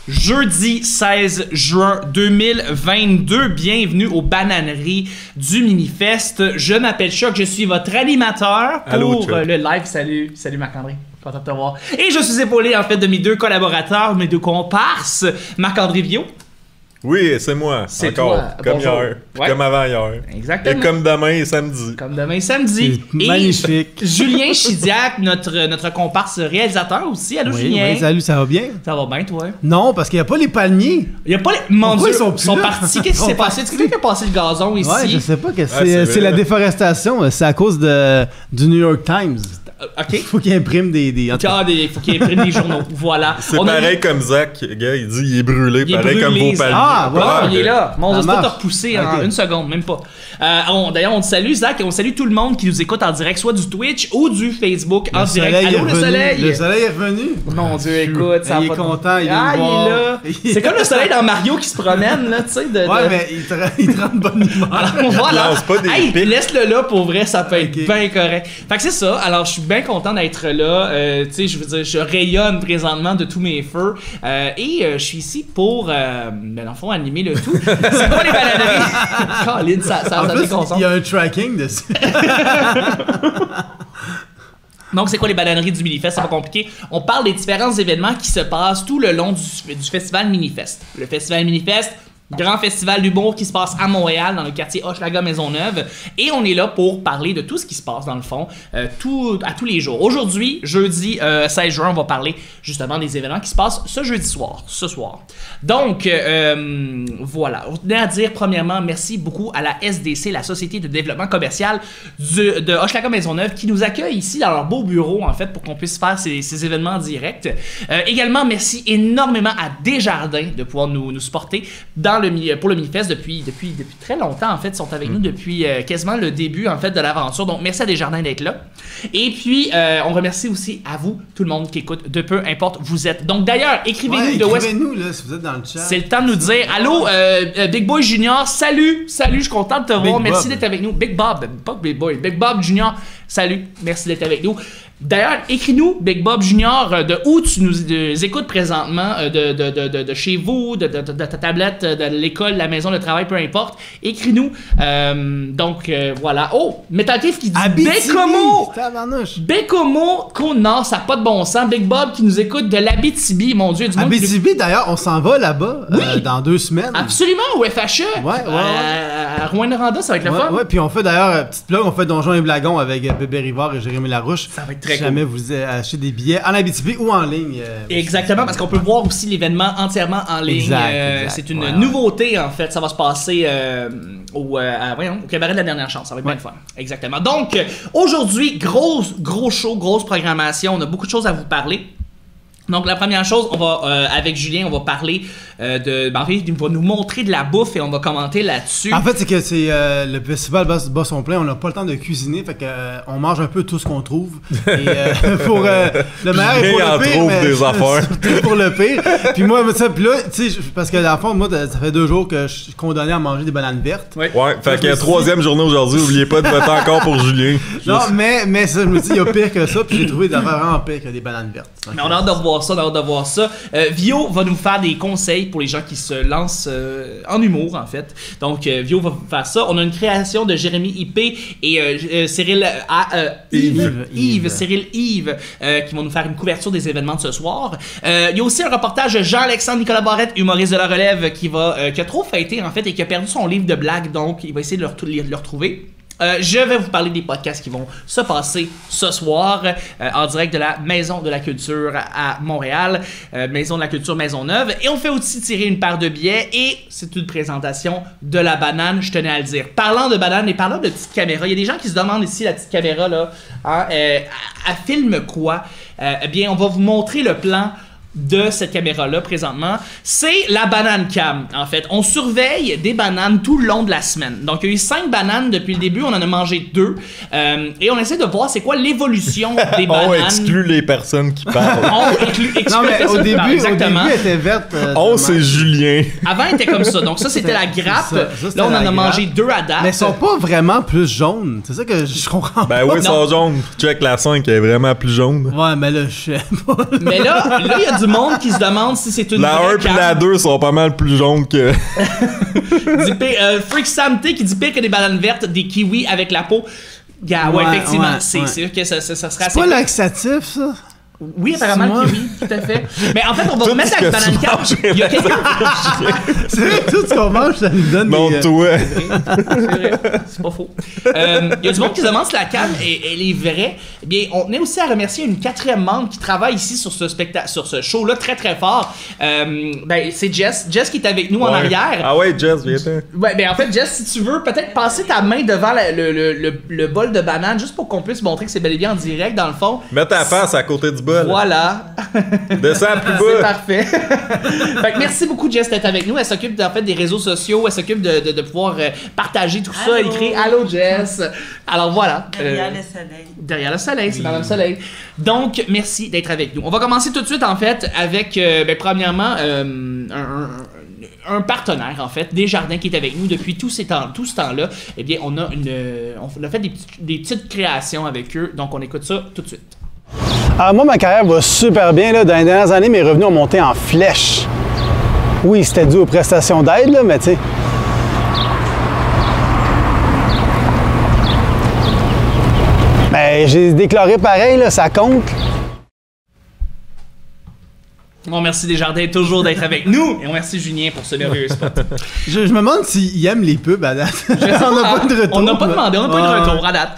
Jeudi 16 juin 2022, bienvenue aux bananeries du Minifest. Je m'appelle Choc, je suis votre animateur pour le live. Salut Marc-André, content de te voir. Et je suis épaulé en fait de mes deux collaborateurs, mes deux comparses, Marc-André Viau. Oui, c'est moi. C'est encore. toi. Comme Bonjour. hier. Ouais. Comme avant hier. Exactement. Et comme demain et samedi. Comme demain et samedi. C'est magnifique. Julien Chidiac, notre comparse réalisateur aussi. Allô, Julien. Oui, salut, ça va bien? Ça va bien, toi? Non, parce qu'il n'y a pas les palmiers. Il n'y a pas les... Mon Pourquoi Dieu, ils sont plus là? partis. Qu'est-ce qui s'est passé? Tu sais qui a passé le gazon ici? Ouais, je sais pas. Que c'est c'est la déforestation. C'est à cause du New York Times. OK. Il faut qu'il imprime des... Il faut qu'il imprime des journaux. Voilà. C'est pareil comme Zach. Gars, il dit il est brûlé. Il est pareil brûlé, comme vos Zach. palmiers. Ah, voilà. Il est là. Mon Dieu, Ça c'est pas te marche. repousser en Ok. une seconde, même pas. D'ailleurs, on te salue, Zach, et on salue tout le monde qui nous écoute en direct, soit du Twitch ou du Facebook en direct. Allô, le soleil! Le soleil est revenu. Mon Dieu, écoute, ça Il va est pas- content, il Ah, est il est là. C'est comme le soleil dans Mario qui se promène, là, tu sais. Ouais, mais il te rend de bonne humeur. Alors, voilà. lance pas des Hey, pics. laisse-le là, pour vrai, ça peut être Ok. bien correct. Fait que c'est ça. Alors, je suis bien content d'être là. Tu sais, je veux dire, je rayonne présentement de tous mes feux. Je suis ici pour, dans le fond, animer le tout. C'est quoi les bananeries? Colin, ça En plus, déconcentre. il y a un tracking dessus. Donc, c'est quoi les bananeries du Minifest? C'est pas compliqué. On parle des différents événements qui se passent tout le long du festival Minifest. Le festival Minifest, grand festival d'humour qui se passe à Montréal, dans le quartier Hochelaga-Maisonneuve. Et on est là pour parler de tout ce qui se passe, dans le fond, à tous les jours. Aujourd'hui, jeudi 16 juin, on va parler justement des événements qui se passent ce jeudi soir, ce soir. Donc, voilà. On tenait à dire, premièrement, merci beaucoup à la SDC, la Société de développement commercial de Hochelaga-Maisonneuve, qui nous accueille ici dans leur beau bureau, en fait, pour qu'on puisse faire ces événements en direct. Également, merci énormément à Desjardins de pouvoir nous supporter pour le Minifest depuis très longtemps, en fait. Ils sont avec nous depuis quasiment le début, en fait, de l'aventure. Donc, merci à Desjardins d'être là. Et puis, on remercie aussi à vous, tout le monde qui écoute, de peu importe où vous êtes. Donc, d'ailleurs, écrivez-nous de West... Écrivez-nous, là, si vous êtes dans le chat. C'est le temps de nous dire allô, Big Boy Junior, salut, je suis content de te voir, merci d'être avec nous. Big Bob, pas Big Boy, Big Bob Junior, salut, merci d'être avec nous. D'ailleurs, écris-nous, Big Bob Junior, de où tu nous écoutes présentement, de chez vous, de ta tablette, de l'école, la maison, le travail, peu importe. Écris-nous. Voilà. Oh, Metal Cave qui dit Bécomo! Tabarnouche. Bécomo, Côte-Nord, ça n'a pas de bon sens. Big Bob qui nous écoute de l'Abitibi, mon Dieu, du monde qui nous- Abitibi, d'ailleurs, on s'en va là-bas Oui. dans 2 semaines. Absolument, au FHE. Ouais. À Rouyn-Noranda, ça va être le fun. Ouais, puis on fait d'ailleurs, petite plug, on fait Donjons et Blagons avec Bébé Rivard et Jérémy Larouche. Ça va être très Si jamais vous achetez des billets en Abitibi ou en ligne. Exactement, parce qu'on peut voir aussi l'événement entièrement en ligne. Exact. C'est une Ouais. nouveauté, en fait. Ça va se passer au cabaret de la dernière chance. Ça va être bien le fun. Exactement. Donc, aujourd'hui, gros show, grosse programmation. On a beaucoup de choses à vous parler. Donc, la première chose, on va, avec Julien, on va parler en fait, il va nous montrer de la bouffe et on va commenter là-dessus. En fait, c'est que c'est le festival bat son plein, on n'a pas le temps de cuisiner, fait que on mange un peu tout ce qu'on trouve. Et pour le meilleur et pour Julien en le pire, trouve mais des affaires. surtout pour le pire. Puis moi, puis là, tu sais, parce que dans le fond, moi, ça fait 2 jours que je suis condamné à manger des bananes vertes. Oui. Ouais, fait qu'il y a me suis 3e journée aujourd'hui. Oubliez pas de voter encore pour Julien. Non, mais ça, je me dis, il y a pire que ça, puis j'ai trouvé des affaires vraiment pire que des bananes vertes. Mais on a hâte de voir ça, Vio va nous faire des conseils pour les gens qui se lancent en humour, en fait. Donc, Vio va faire ça. On a une création de Jérémy IP et Cyril Cyril Yves qui vont nous faire une couverture des événements de ce soir. Il y a aussi un reportage de Jean-Alexandre Nicolas Barrette, humoriste de la relève, qui a trop fêté, en fait, et qui a perdu son livre de blagues, donc il va essayer de le retrouver. Je vais vous parler des podcasts qui vont se passer ce soir en direct de la Maison de la Culture à Montréal, Maison de la Culture Maisonneuve. Et on fait aussi tirer une paire de billets et c'est une présentation de la banane, je tenais à le dire. Parlant de banane et parlant de petite caméra, il y a des gens qui se demandent ici, la petite caméra là, hein, elle filme quoi? Eh bien, on va vous montrer le plan de cette caméra-là présentement, c'est la banane cam. En fait, on surveille des bananes tout le long de la semaine. Donc, il y a eu 5 bananes depuis le début, on en a mangé 2. Et on essaie de voir c'est quoi l'évolution des bananes. On exclut les personnes qui parlent. On exclut Non, mais au début, exactement. elle était verte. C'est Julien. Avant, elle était comme ça. Donc, ça, c'était la grappe. Ça, c'était Là, on en la a grappe. mangé 2 à date. Mais ils sont pas vraiment plus jaunes. C'est ça que je comprends. Ben oui, Non. ça jaune. Check la 5, elle est vraiment plus jaune. Ouais, mais là, je sais pas. Mais là, il y a du monde qui se demande si c'est une La vraie 1 puis canne. la 2 sont pas mal plus jaunes que. Freak Sam T qui dit pire que des bananes vertes, des kiwis avec la peau. Yeah, ouais, effectivement, ouais, c'est ouais. sûr que ça serait C'est assez. pas laxatif, ça? Oui, apparemment, moi? le kiwi, tout à fait. Mais en fait, on va Tout remettre ce la que banane tu canne. manges Il y a quelqu'un. C'est vrai que tout ce qu'on mange, ça nous donne Non, des... toi. C'est vrai, c'est pas faux. Il y a du monde qui se demande si la canne elle est vraie. Eh bien, on tenait aussi à remercier une 4e membre qui travaille ici sur ce spectacle, sur ce show-là très très fort. Ben, c'est Jess. Jess qui est avec nous en Ouais. arrière. Ah ouais, Jess, viens-t'en. Ouais, ben en fait, Jess, si tu veux, peut-être passer ta main devant le bol de banane juste pour qu'on puisse montrer que c'est bel et bien en direct dans le fond. Mets ta face à côté du bol. Voilà. Descends plus C'est bas. parfait. Fait que merci beaucoup, Jess, d'être avec nous. Elle s'occupe en fait des réseaux sociaux. Elle s'occupe de pouvoir partager tout ça. Allô. Écrire Allô, Jess. Alors voilà. Derrière le soleil. Derrière le soleil, c'est Madame Soleil. Donc, merci d'être avec nous. On va commencer tout de suite, en fait, avec, premièrement, un partenaire, en fait, Desjardins, qui est avec nous depuis tout ce temps-là. Eh bien, on a fait des petites créations avec eux. Donc, on écoute ça tout de suite. Alors moi, ma carrière va super bien. Là. Dans les dernières années, mes revenus ont monté en flèche. Oui, c'était dû aux prestations d'aide, là, mais tu sais. Mais j'ai déclaré pareil, là, ça compte. Bon, merci Desjardins toujours d'être avec nous. Et on remercie Julien pour ce merveilleux spot. Je me demande s'ils aiment les pubs à date. On n'a pas de retour. On n'a pas demandé, on n'a pas eu de Ah. retour à date.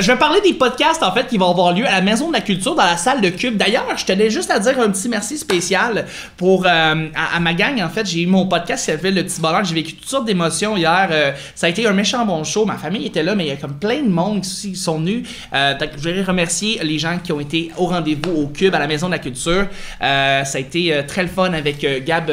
Je vais parler des podcasts en fait qui vont avoir lieu à la Maison de la Culture dans la salle de Cube. D'ailleurs, je tenais juste à dire un petit merci spécial pour à ma gang. En fait, j'ai eu mon podcast qui s'appelle Le Petit Bonheur. J'ai vécu toutes sortes d'émotions hier. Ça a été un méchant bon show. Ma famille était là, mais il y a comme plein de monde qui sont venus. Donc, je voudrais remercier les gens qui ont été au rendez-vous au Cube à la Maison de la Culture. Ça a été très le fun avec Gab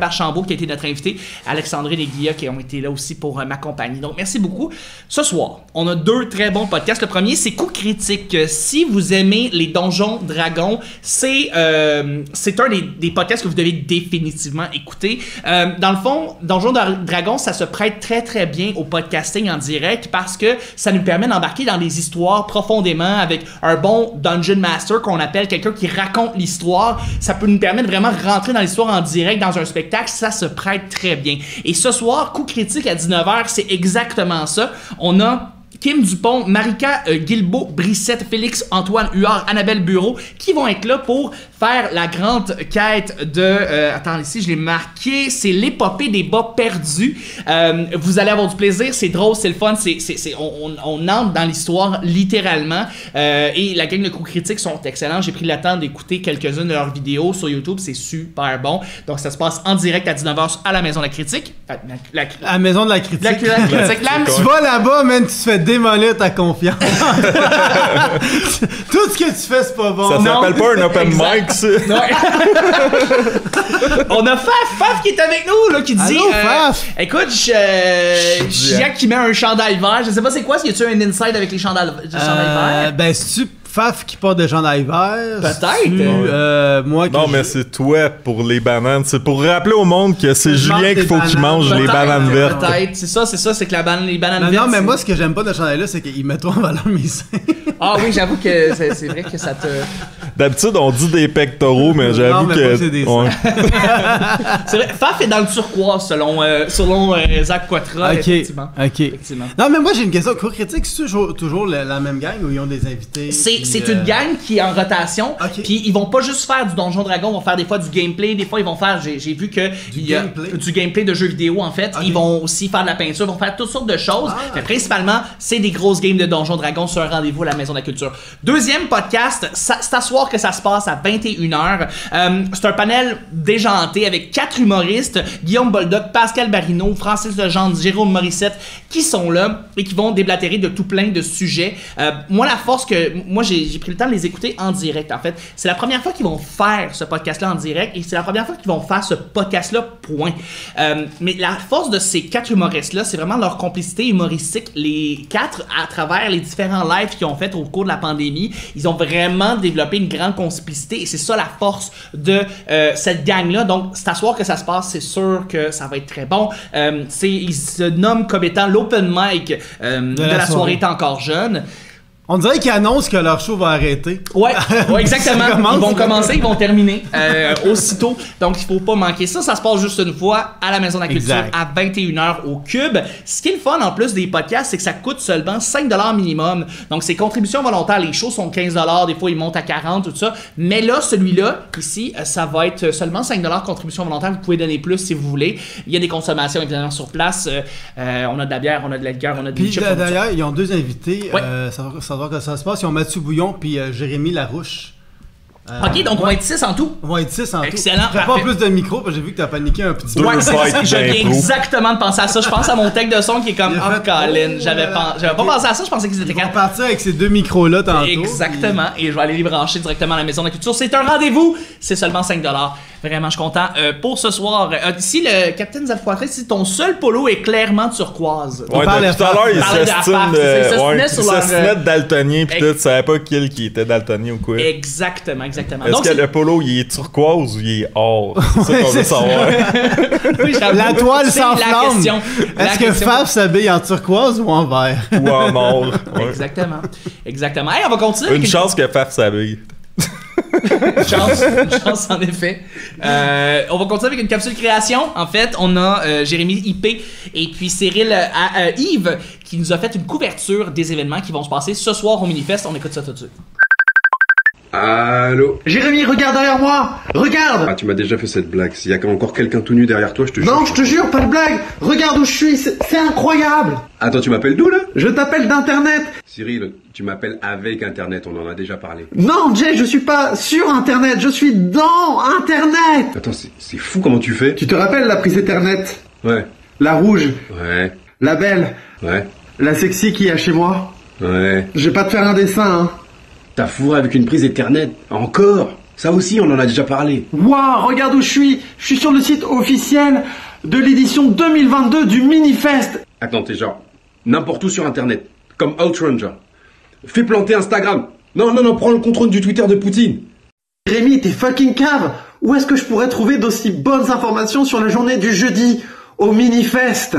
Archambault qui a été notre invité, Alexandre Léguilla qui ont été là aussi pour m'accompagner. Donc merci beaucoup. Ce soir, on a 2 très bons podcasts. Le premier, c'est Coup Critique. Si vous aimez les Donjons Dragons, c'est un des podcasts que vous devez définitivement écouter. Dans le fond, Donjons Dragons, ça se prête très très bien au podcasting en direct parce que ça nous permet d'embarquer dans des histoires profondément avec un bon Dungeon Master qu'on appelle quelqu'un qui raconte l'histoire. Ça peut nous permettre vraiment rentrer dans l'histoire en direct dans un spectacle, ça se prête très bien. Et ce soir, Coup Critique à 19h, c'est exactement ça. On a Kim Dupont, Marika Guilbeault, Brissette, Félix, Antoine Huard, Annabelle Bureau, qui vont être là pour faire la grande quête de... attends, ici, je l'ai marqué. C'est l'épopée des bas perdus. Vous allez avoir du plaisir, c'est drôle, c'est le fun. On entre dans l'histoire littéralement. Et la gang de Coup Critique sont excellents. J'ai pris le temps d'écouter quelques-unes de leurs vidéos sur YouTube. C'est super bon. Donc, ça se passe en direct à 19h à la Maison de la Critique. À la Maison de la Critique. La Critique. Tu vas là-bas, man, tu te fais démolir ta confiance. Tout ce que tu fais, c'est pas bon. Ça Non. s'appelle pas un open Exact. mic, ça. Ouais. On a Faf qui est avec nous, là, qui dit Allô, Faf? écoute, Jacques qui met un chandail vert. Je sais pas c'est quoi, y a-tu un inside avec les chandails verts? Ben, c'est-tu Faf qui porte de chandail vert? Peut-être. Moi qui Non, mais c'est toi pour les bananes. C'est pour rappeler au monde que c'est Julien qu'il faut qu'il mange les bananes vertes. Peut-être, c'est ça, c'est que les bananes Non, vertes. non, mais c'est- moi, ce que j'aime pas de ce chandail-là, c'est qu'il met trop en valeur mes seins. Ah oui, j'avoue que c'est vrai que ça te. D'habitude, on dit des pectoraux, mais Non, j'avoue mais que. pas, c'est des ouais. C'est vrai, Faf est dans le turquoise selon Zach Quatra, effectivement. Ok. Effectivement. Non, mais moi, j'ai une question. Coup Critique, c'est toujours la même gang ou ils ont des invités? C'est une gang qui est en rotation, Ok. puis ils vont pas juste faire du Donjon Dragon, ils vont faire des fois du gameplay, des fois ils vont faire, j'ai vu que il y a gameplay? du gameplay de jeux vidéo en fait, Ok. ils vont aussi faire de la peinture, ils vont faire toutes sortes de choses, Ah. mais principalement c'est des grosses games de Donjon Dragon sur un rendez-vous à la Maison de la Culture. Deuxième podcast, c'est à soir que ça se passe à 21h. C'est un panel déjanté avec 4 humoristes, Guillaume Boldoc, Pascal Barino, Francis Legendre, Jérôme Morissette, qui sont là et qui vont déblatérer de tout plein de sujets. Moi, la force que... Moi, j'ai pris le temps de les écouter en direct, en fait. C'est la première fois qu'ils vont faire ce podcast-là en direct et c'est la première fois qu'ils vont faire ce podcast-là, point. Mais la force de ces 4 humoristes-là, c'est vraiment leur complicité humoristique. Les 4, à travers les différents lives qu'ils ont fait au cours de la pandémie, ils ont vraiment développé une grande complicité et c'est ça la force de cette gang-là. Donc, c'est à soir que ça se passe, c'est sûr que ça va être très bon. Ils se nomment comme étant l'open mic de la soirée est encore jeune. On dirait qu'ils annoncent que leur show va arrêter. Ouais, exactement. Commence, ils vont commencer, ils vont terminer aussitôt. Donc, il faut pas manquer ça. Ça se passe juste une fois à la Maison de la Culture Exact. à 21h au Cube. Ce qui est le fun en plus des podcasts, c'est que ça coûte seulement 5$ minimum. Donc, c'est contribution volontaire. Les shows sont 15$. Des fois, ils montent à 40$, tout ça. Mais là, celui-là, ici, ça va être seulement 5$ contribution volontaire. Vous pouvez donner plus si vous voulez. Il y a des consommations, évidemment, sur place. On a de la bière, on a de la liqueur, on a des Puis chips. d'ailleurs, ils ont 2 invités. Ouais. Savoir que ça se passe. Ils ont Mathieu Bouillon puis Jérémy Larouche. OK, donc on va être 6 en tout. On va être 6 en Excellent, tout. Prépare parfait. plus de micro parce que j'ai vu que t'as paniqué un petit peu. Ouais, fights je viens d'impro. exactement de penser à ça. Je pense à mon tech de son qui est comme Il a oh, fait, Colin. oh, J'avais pas pensé à ça, je pensais qu'ils étaient On va capables. partir avec ces 2 micros-là tantôt. Exactement, et je vais aller les brancher directement à la Maison de la Culture. C'est un rendez-vous, c'est seulement 5$. Vraiment, je suis content. Pour ce soir, ici, le Capitaine Zalfoiré, si ton seul polo est clairement turquoise. Ouais, parlait depuis tout à l'heure, il il parlait de la s'estime farce, c'est ça, ouais, il il se tenait sur leur, s'estimait de daltonien pis ex- tout, tu savais pas qui était daltonien ou quoi. Exactement. Est-ce Donc, que le polo, il est turquoise ou il est or? C'est ça qu'on veut c'est ça. savoir. oui, j'avoue, La toile c'est s'enflamme. la question. La Est-ce que question. Fab s'habille en turquoise ou en vert? Ou en or. Ouais. Exactement. Hey, on va continuer avec Une chance que Faf s'habille. Une chance en effet. On va continuer avec une capsule création. En fait, on a Jérémy IP et puis Cyril Yves qui nous a fait une couverture des événements qui vont se passer ce soir au Minifest. On écoute ça tout de suite. Allô? Jérémy, regarde derrière moi! Regarde! Ah, tu m'as déjà fait cette blague. S'il y a encore quelqu'un tout nu derrière toi, je te jure. Non, je te jure, pas de blague! Regarde où je suis, c'est incroyable! Attends, tu m'appelles d'où, là? Je t'appelle d'Internet! Cyril, tu m'appelles avec Internet, on en a déjà parlé. Non, Jay, je suis pas sur Internet, je suis dans Internet! Attends, c'est fou comment tu fais? Tu te rappelles la prise Ethernet? Ouais, La rouge, ouais, la belle, ouais, la sexy qui y a chez moi? ouais. Je vais pas te faire un dessin, hein. T'as fourré avec une prise Ethernet? Encore? Ça aussi, on en a déjà parlé. Waouh, regarde où je suis! Je suis sur le site officiel de l'édition 2022 du Minifest! Attends, t'es genre n'importe où sur Internet, comme Outrun, genre. Fais planter Instagram. Non, prends le contrôle du Twitter de Poutine. Jérémy, t'es fucking cave! Où est-ce que je pourrais trouver d'aussi bonnes informations sur la journée du jeudi au Minifest?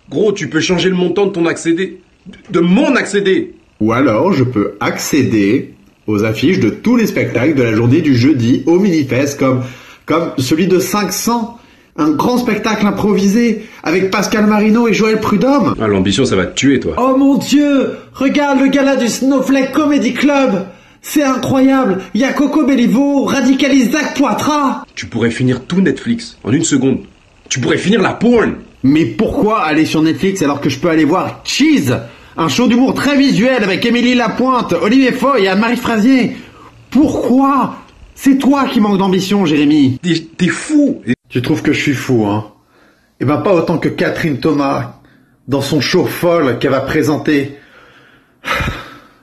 Gros, tu peux changer le montant de ton accédé. De mon accédé. Ou alors, je peux accéder aux affiches de tous les spectacles de la journée du jeudi au Minifest, comme celui de 500, un grand spectacle improvisé avec Pascal Marino et Joël Prudhomme. Ah, l'ambition, ça va te tuer, toi. Oh mon Dieu! Regarde le gala du Snowflake Comedy Club! C'est incroyable! Il y a Coco Bellivo, Radicalise Zach Poitras! Tu pourrais finir tout Netflix en une seconde. Tu pourrais finir la porn. Mais pourquoi aller sur Netflix alors que je peux aller voir Cheese, un show d'humour très visuel avec Émilie Lapointe, Olivier Foy et Anne-Marie Frazier? Pourquoi? C'est toi qui manques d'ambition, Jérémy. T'es fou. Tu trouves que je suis fou, hein? Eh ben pas autant que Catherine Thomas, dans son show folle qu'elle va présenter.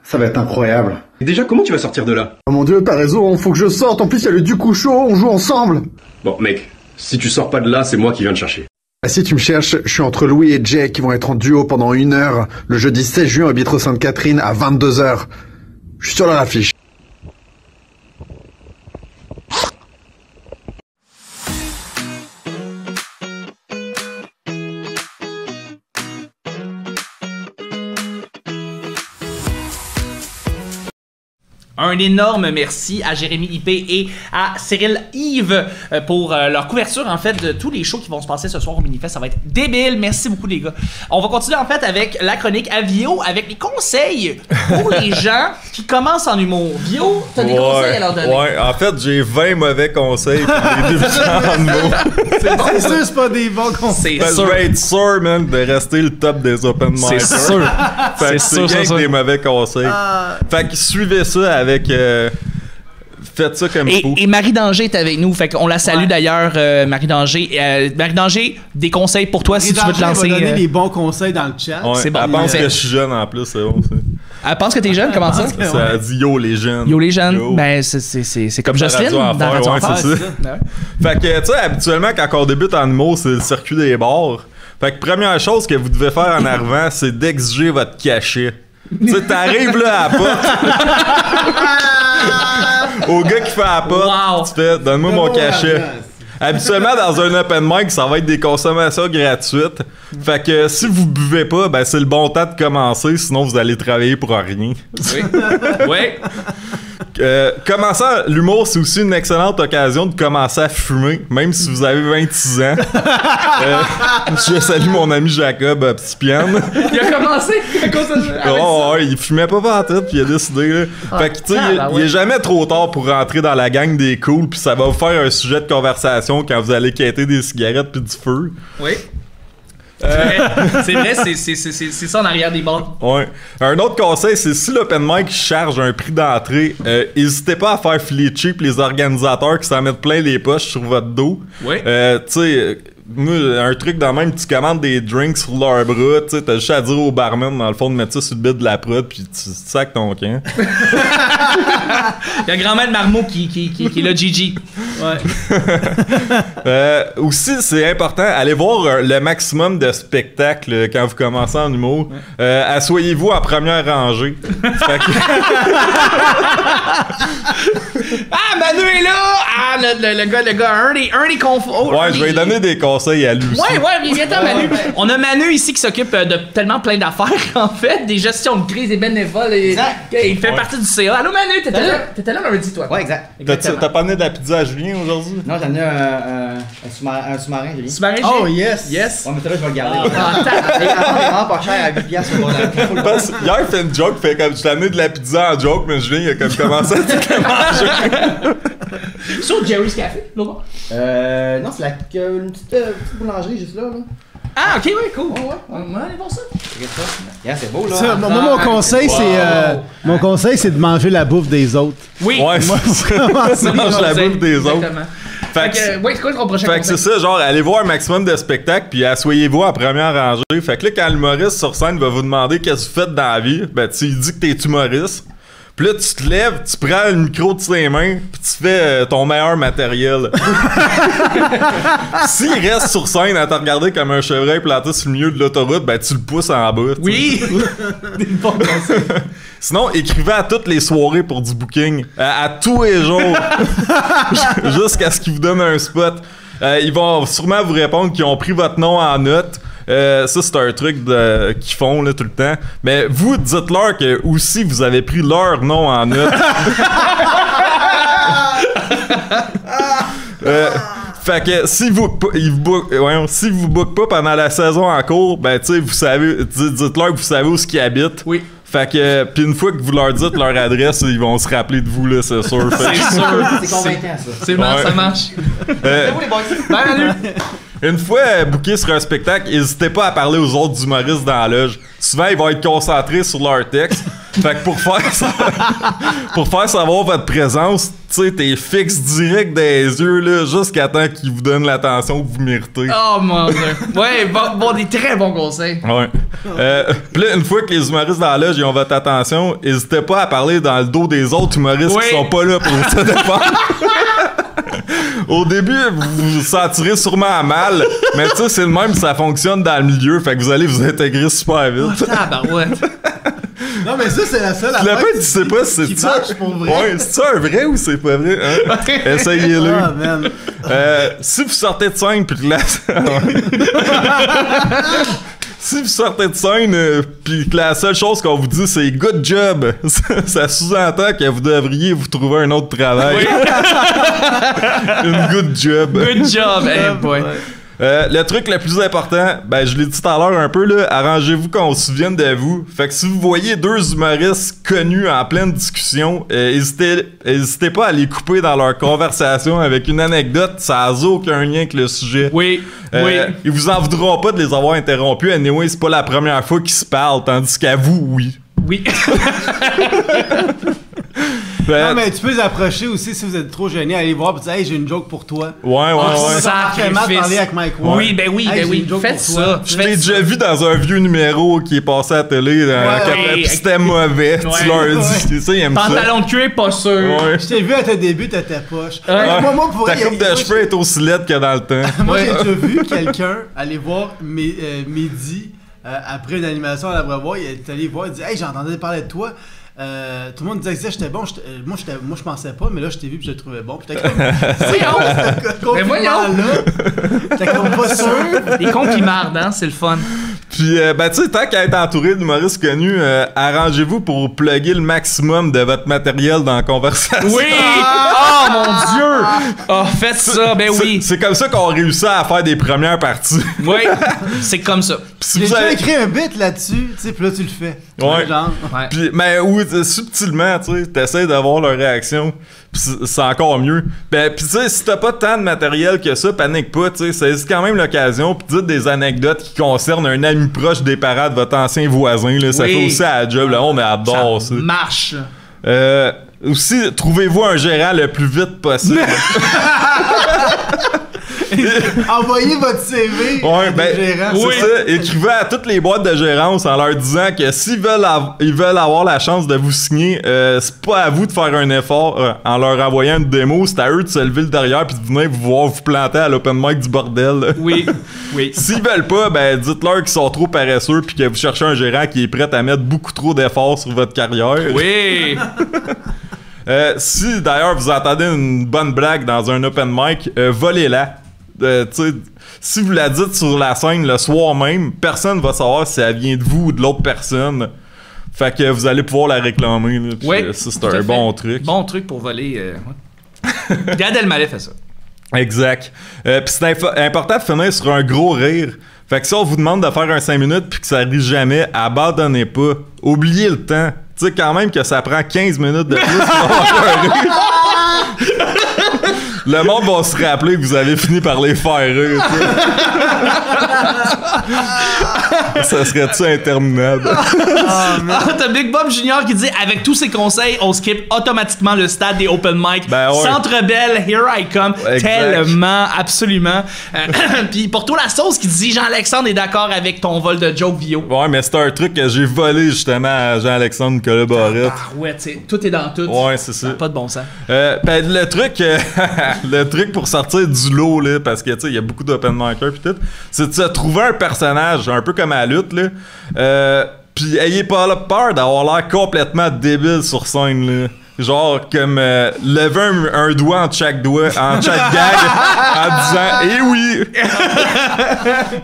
Ça va être incroyable. Et déjà, comment tu vas sortir de là? Oh mon Dieu, t'as raison, faut que je sorte, en plus il y a le Ducou Show, on joue ensemble. Bon, mec, si tu sors pas de là, c'est moi qui viens te chercher. Si tu me cherches, je suis entre Louis et Jay qui vont être en duo pendant 1 heure, le jeudi 16 juin au Bistrot Sainte-Catherine à 22h. Je suis sur leur affiche. Un énorme merci à Jérémy IP et à Cyril Yves pour leur couverture en fait de tous les shows qui vont se passer ce soir au Minifest. Ça va être débile. Merci beaucoup les gars. On va continuer en fait avec la chronique à Vio avec les conseils pour les gens qui commencent en humour. Vio, t'as des conseils à leur donner? Ouais, en fait, j'ai 20 mauvais conseils pour les débutants en humour. C'est bon, C'est ça. sûr, c'est pas des bons conseils. C'est Je vais être sûr, man, de rester le top des open mic. C'est sûr. Fait que C'est c'est sûr, rien c'est que des sûr. mauvais conseils. Fait que suivez ça avec... faites ça comme il faut. Et Marie Danger est avec nous, fait qu'on la salue d'ailleurs, Marie Danger. Marie Danger, des conseils pour toi si tu veux te lancer. va donner les bons conseils dans le chat. Ouais, c'est bon. Elle pense Ouais. que je suis jeune en plus, c'est bon. Elle pense que t'es jeune, comment ça? pense que- Ça dit yo les jeunes. Yo les jeunes, Yo. ben c'est comme Sur Jocelyne Radio dans Enfer, Radio ouais, Enfer. c'est ça. Ben ouais. Fait que, tu sais, habituellement, quand on débute en humour, c'est le circuit des bars. Fait que première chose que vous devez faire en arrivant, c'est d'exiger votre cachet. Tu sais, t'arrives là à la porte. Au gars qui fait la porte, Wow. tu fais, donne-moi mon cachet. Habituellement, dans un open mic, ça va être des consommations gratuites. Fait que si vous buvez pas, ben c'est le bon temps de commencer, sinon vous allez travailler pour rien. Oui. Oui. Commencer l'humour, c'est aussi une excellente occasion de commencer à fumer, même si vous avez 26 ans. Je salue mon ami Jacob Ptipian. Il a commencé à cause de ça. Oh, il fumait pas partout, puis il a décidé. Là. Fait que, tu sais, il est jamais trop tard pour rentrer dans la gang des cools, puis ça va vous faire un sujet de conversation quand vous allez quêter des cigarettes puis du feu. Oui. C'est vrai, c'est ça en arrière des bars. Ouais. Un autre conseil, c'est si l'open mic charge un prix d'entrée, n'hésitez pas à faire filer cheap les organisateurs qui s'en mettent plein les poches sur votre dos. Oui. Tu sais, un truc dans même, tu commandes des drinks sur leur bras, tu sais, t'as juste à dire au barman, dans le fond, de mettre ça sur le bide de la prod, puis tu sacs ton camp. Il y a grand-mère Marmot qui est là, Gigi. Ouais. Aussi, c'est important, allez voir le maximum de spectacles quand vous commencez en humour. Asseyez-vous en première rangée. Ah, Manu est là! Ah, le gars, un des conforts. Ouais, je vais lui donner des conseils à lui aussi. Ouais, viens-t'en, Manu. On a Manu ici qui s'occupe de tellement plein d'affaires, en fait, des gestions de crise, des bénévoles. Exact. Il fait partie du CA. Allô, Manu, t'étais là lundi, toi. Ouais, exact. T'as pas amené de la pizza à Julien aujourd'hui? Non, j'ai amené un sous-marin, Julien. Sous-marin, Oh, yes! Yes. Ouais, mais là, je vais le garder. Il est vraiment pas cher à 8 piastres. Hier, il fait une joke, fait comme je t'ai amené de la pizza en joke, mais Julien, il a comme commencé à tout manger. Sur Jerry's Café, là-bas? Non, c'est une petite boulangerie juste là. Ah, ok, ouais, cool. Ouais. On va aller voir ça. Yeah, c'est beau, là. Ça, moi, mon conseil, c'est de manger la bouffe des autres. Oui. Ouais, ça mange la bouffe des autres. Exactement. Fait que, c'est quoi ton prochain fait que c'est ça, genre, allez voir un maximum de spectacles, puis asseyez-vous en première rangée. Fait que là, quand l'humoriste sur scène va vous demander qu'est-ce que vous faites dans la vie, ben, tu lui dis que t'es humoriste. Puis là, tu te lèves, tu prends le micro de ses mains, puis tu fais ton meilleur matériel. S'il reste sur scène à te regarder comme un chevreuil planté sur le milieu de l'autoroute, ben tu le pousses en bas. Oui! Des bons conseils. Sinon, écrivez à toutes les soirées pour du booking. À tous les jours. Jusqu'à ce qu'ils vous donnent un spot. Ils vont sûrement vous répondre qu'ils ont pris votre nom en note. Ça, c'est un truc qu'ils font là, tout le temps. Mais vous, dites-leur que aussi vous avez pris leur nom en note. Fait que si vous bookent pas pendant la saison en cours, ben tu sais, vous savez, dites-leur que vous savez où ce qu'ils habitent. Oui. Fait que, pis une fois que vous leur dites leur adresse, ils vont se rappeler de vous, là, c'est sûr. C'est sûr. C'est convaincant, ça. C'est bon, ça marche. C'est vous, les boys. Bye, Manu. Une fois booké sur un spectacle, n'hésitez pas à parler aux autres humoristes dans la loge. Souvent, ils vont être concentrés sur leur texte. Fait que pour faire savoir votre présence, tu sais, t'es fixe direct des yeux, là, jusqu'à temps qu'ils vous donnent l'attention que vous méritez. Oh mon dieu. Ouais, bon, des très bons conseils. Ouais. Pis là, une fois que les humoristes dans la loge ils ont votre attention, n'hésitez pas à parler dans le dos des autres humoristes qui sont pas là pour vous se défendre. Au début, vous vous sentirez sûrement mal, mais tu sais, c'est le même, ça fonctionne dans le milieu, fait que vous allez vous intégrer super vite. Oh, tabarouette. Non, mais ça, c'est la seule Tu l'as tu sais pas si c'est ça. pour vrai. Ouais, c'est un vrai ou c'est pas vrai? Hein? Essayez-le. Ah, man. Si vous sortez de scène, puis que si vous sortez de scène, puis que la seule chose qu'on vous dit, c'est good job, ça sous-entend que vous devriez vous trouver un autre travail. Oui. Une good job. Good job, hey boy. Le truc le plus important, ben je l'ai dit tout à l'heure un peu, là, arrangez-vous qu'on se souvienne de vous. Fait que si vous voyez deux humoristes connus en pleine discussion, n'hésitez pas à les couper dans leur conversation avec une anecdote, ça n'a aucun lien avec le sujet. Oui, oui. Ils vous en voudront pas de les avoir interrompus. Anyway, c'est pas la première fois qu'ils se parlent, tandis qu'à vous, oui. Oui. Non, mais tu peux les approcher aussi si vous êtes trop gêné. Allez voir et dire, hey, j'ai une joke pour toi. Ouais. Ça marcherait mal de parler avec Mike Ward. Oui, ben oui, Hey, ben j'ai oui. une joke Faites pour toi. ça. Je l'ai déjà vu dans un vieux numéro qui est passé à la télé. Pis c'était mauvais. Ouais. Tu leur dis, ça, ils aiment ça. Pantalon de cuir, pas sûr. Ouais. Je t'ai vu à tes débuts, t'étais poche. Ouais. Moi, pour Ta vrai, coupe de cheveux est aussi laide que dans le temps. Moi, j'ai déjà vu quelqu'un aller voir Mehdi après une animation à l'Abreuvoir. Il est allé voir, il dit, hey, j'ai entendu parler de toi. tout le monde disait que j'étais bon. Moi, je pensais pas, mais là, je t'ai vu et je le trouvais bon. Puis j'étais comme. Mais voyons! J'étais comme pas sûr. Les cons qui mardent, hein, c'est le fun. Puis, tu sais, tant qu'à être entouré d'humoristes connus, arrangez-vous pour plugger le maximum de votre matériel dans la conversation. Oui! Oh mon Dieu! Oh, faites ça, ben oui. C'est comme ça qu'on réussit à faire des premières parties. Oui, c'est comme ça. J'ai déjà écrit un bit là-dessus, tu sais, puis là, tu le fais. Ouais. Genre. Ouais. Puis, mais oui, subtilement, tu sais, t'essaies d'avoir leur réaction. Pis c'est encore mieux. Ben, pis tu sais, si t'as pas tant de matériel que ça, panique pas, tu sais, saisis quand même l'occasion, pis dites des anecdotes qui concernent un ami proche des parents de votre ancien voisin, là, ça fait aussi à la job, là, on adore ça. Marche. Aussi, trouvez-vous un gérant le plus vite possible. Envoyez votre CV ouais, ben, gérant. C'est ça. Écrivez à toutes les boîtes de gérance en leur disant que s'ils veulent, ils veulent avoir la chance de vous signer, c'est pas à vous de faire un effort en leur envoyant une démo, c'est à eux de se lever le derrière puis de venir vous voir vous planter à l'open mic du bordel. Oui, oui. S'ils veulent pas, ben dites-leur qu'ils sont trop paresseux puis que vous cherchez un gérant qui est prêt à mettre beaucoup trop d'efforts sur votre carrière. Oui. Si d'ailleurs vous entendez une bonne blague dans un open mic, volez-la. Si vous la dites sur la scène le soir même, personne va savoir si elle vient de vous ou de l'autre personne. Fait que vous allez pouvoir la réclamer. Là, oui, ça, c'est un bon truc. Bon truc pour voler. Gad Elmaleh fait ça. Exact. Puis c'est important de finir sur un gros rire. Fait que si on vous demande de faire un 5 minutes puis que ça rit jamais, abandonnez pas. Oubliez le temps. Tu sais quand même que ça prend 15 minutes de plus pour avoir un rire. Le monde va se rappeler que vous avez fini par les faire rire. Ça serait-tu interminable? T'as Big Bob Junior qui dit avec tous ses conseils, on skip automatiquement le stade des open mic. Ben ouais. Centre Bell, here I come. Exact. Tellement, absolument. Puis pour toi la sauce qui dit Jean-Alexandre est d'accord avec ton vol de joke Vio. Ouais, mais c'est un truc que j'ai volé justement à Jean-Alexandre Nicolas Barrette. Ah ouais, tu sais, tout est dans tout. Ouais, c'est ça. Pas de bon sens. Ben, le truc pour sortir du lot, là, parce que tu sais, il y a beaucoup d'open micers pis tout, c'est de se trouver un personnage, un peu comme à la lutte, là. Pis ayez pas peur d'avoir l'air complètement débile sur scène, là. Genre comme lever un doigt entre chaque gag en disant eh oui.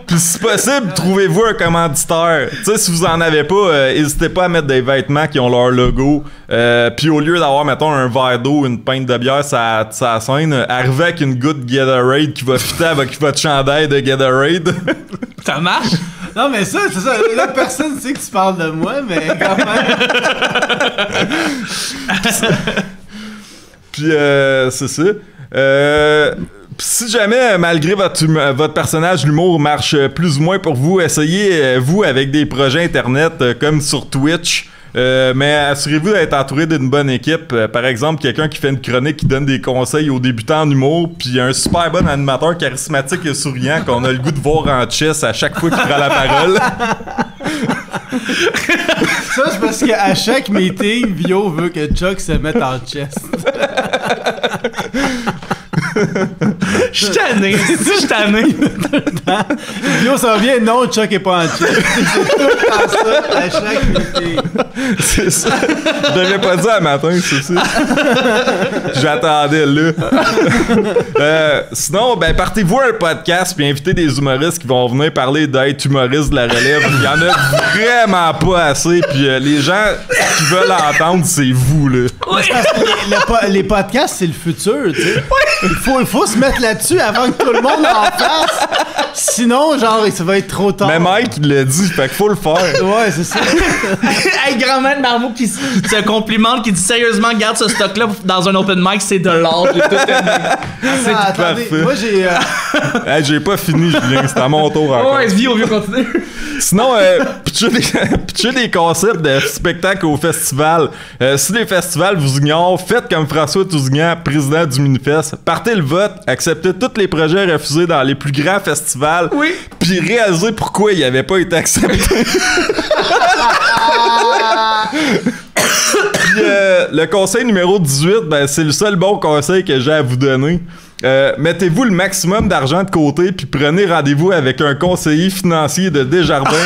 Puis si possible, trouvez-vous un commanditaire. Tu sais, si vous en avez pas, n'hésitez pas à mettre des vêtements qui ont leur logo. Puis au lieu d'avoir mettons un verre d'eau, une pinte de bière sa scène, arrivez avec une goutte Gatorade qui va fitter avec votre chandail de Gatorade. Ça marche? Non, mais ça, c'est ça. Là, personne sait que tu parles de moi, mais quand même. Puis c'est ça. Si jamais, malgré votre personnage, l'humour marche plus ou moins pour vous, essayez, vous, avec des projets internet comme sur Twitch. Mais assurez-vous d'être entouré d'une bonne équipe. Par exemple, quelqu'un qui fait une chronique qui donne des conseils aux débutants en humour, puis un super bon animateur charismatique et souriant qu'on a le goût de voir en chess à chaque fois qu'il prend la parole. Ça, c'est parce qu'à chaque meeting, Vio veut que Chuck se mette en chess. Je suis tanné. Je suis tanné. Vio, ça va bien? Non, Chuck est pas en chess. C'est tout le temps ça à chaque meeting. C'est ça. Je l'avais pas dit à matin, c'est ça. J'attendais là. Sinon, ben partez-vous un podcast puis invitez des humoristes qui vont venir parler d'être humoristes de la relève. Il y en a vraiment pas assez. Puis les gens qui veulent entendre, c'est vous là. Oui. Les podcasts, c'est le futur, tu sais. Il faut se mettre là-dessus avant que tout le monde en fasse. Sinon, genre, ça va être trop tard. Mais Mike, il l'a dit, fait qu'il faut le faire. Ouais, c'est ça. Hey, grand-mère Marmot qui te complimente, qui dit sérieusement, garde ce stock-là dans un open mic, c'est de l'art. C'est parfait. Moi, j'ai... Hey, j'ai pas fini, Julien, c'est à mon tour encore. Ouais, vie, on veut continuer. Sinon, pitcher des concepts de spectacles au festival. Si les festivals vous ignorent, faites comme François Tousignan, président du Minifest. Partez le vote, acceptez tous les projets refusés dans les plus grands festivals. Oui. Puis réalisez pourquoi ils n'avaient pas été acceptés. Puis, le conseil numéro 18, ben, c'est le seul bon conseil que j'ai à vous donner. Mettez-vous le maximum d'argent de côté puis prenez rendez-vous avec un conseiller financier de Desjardins,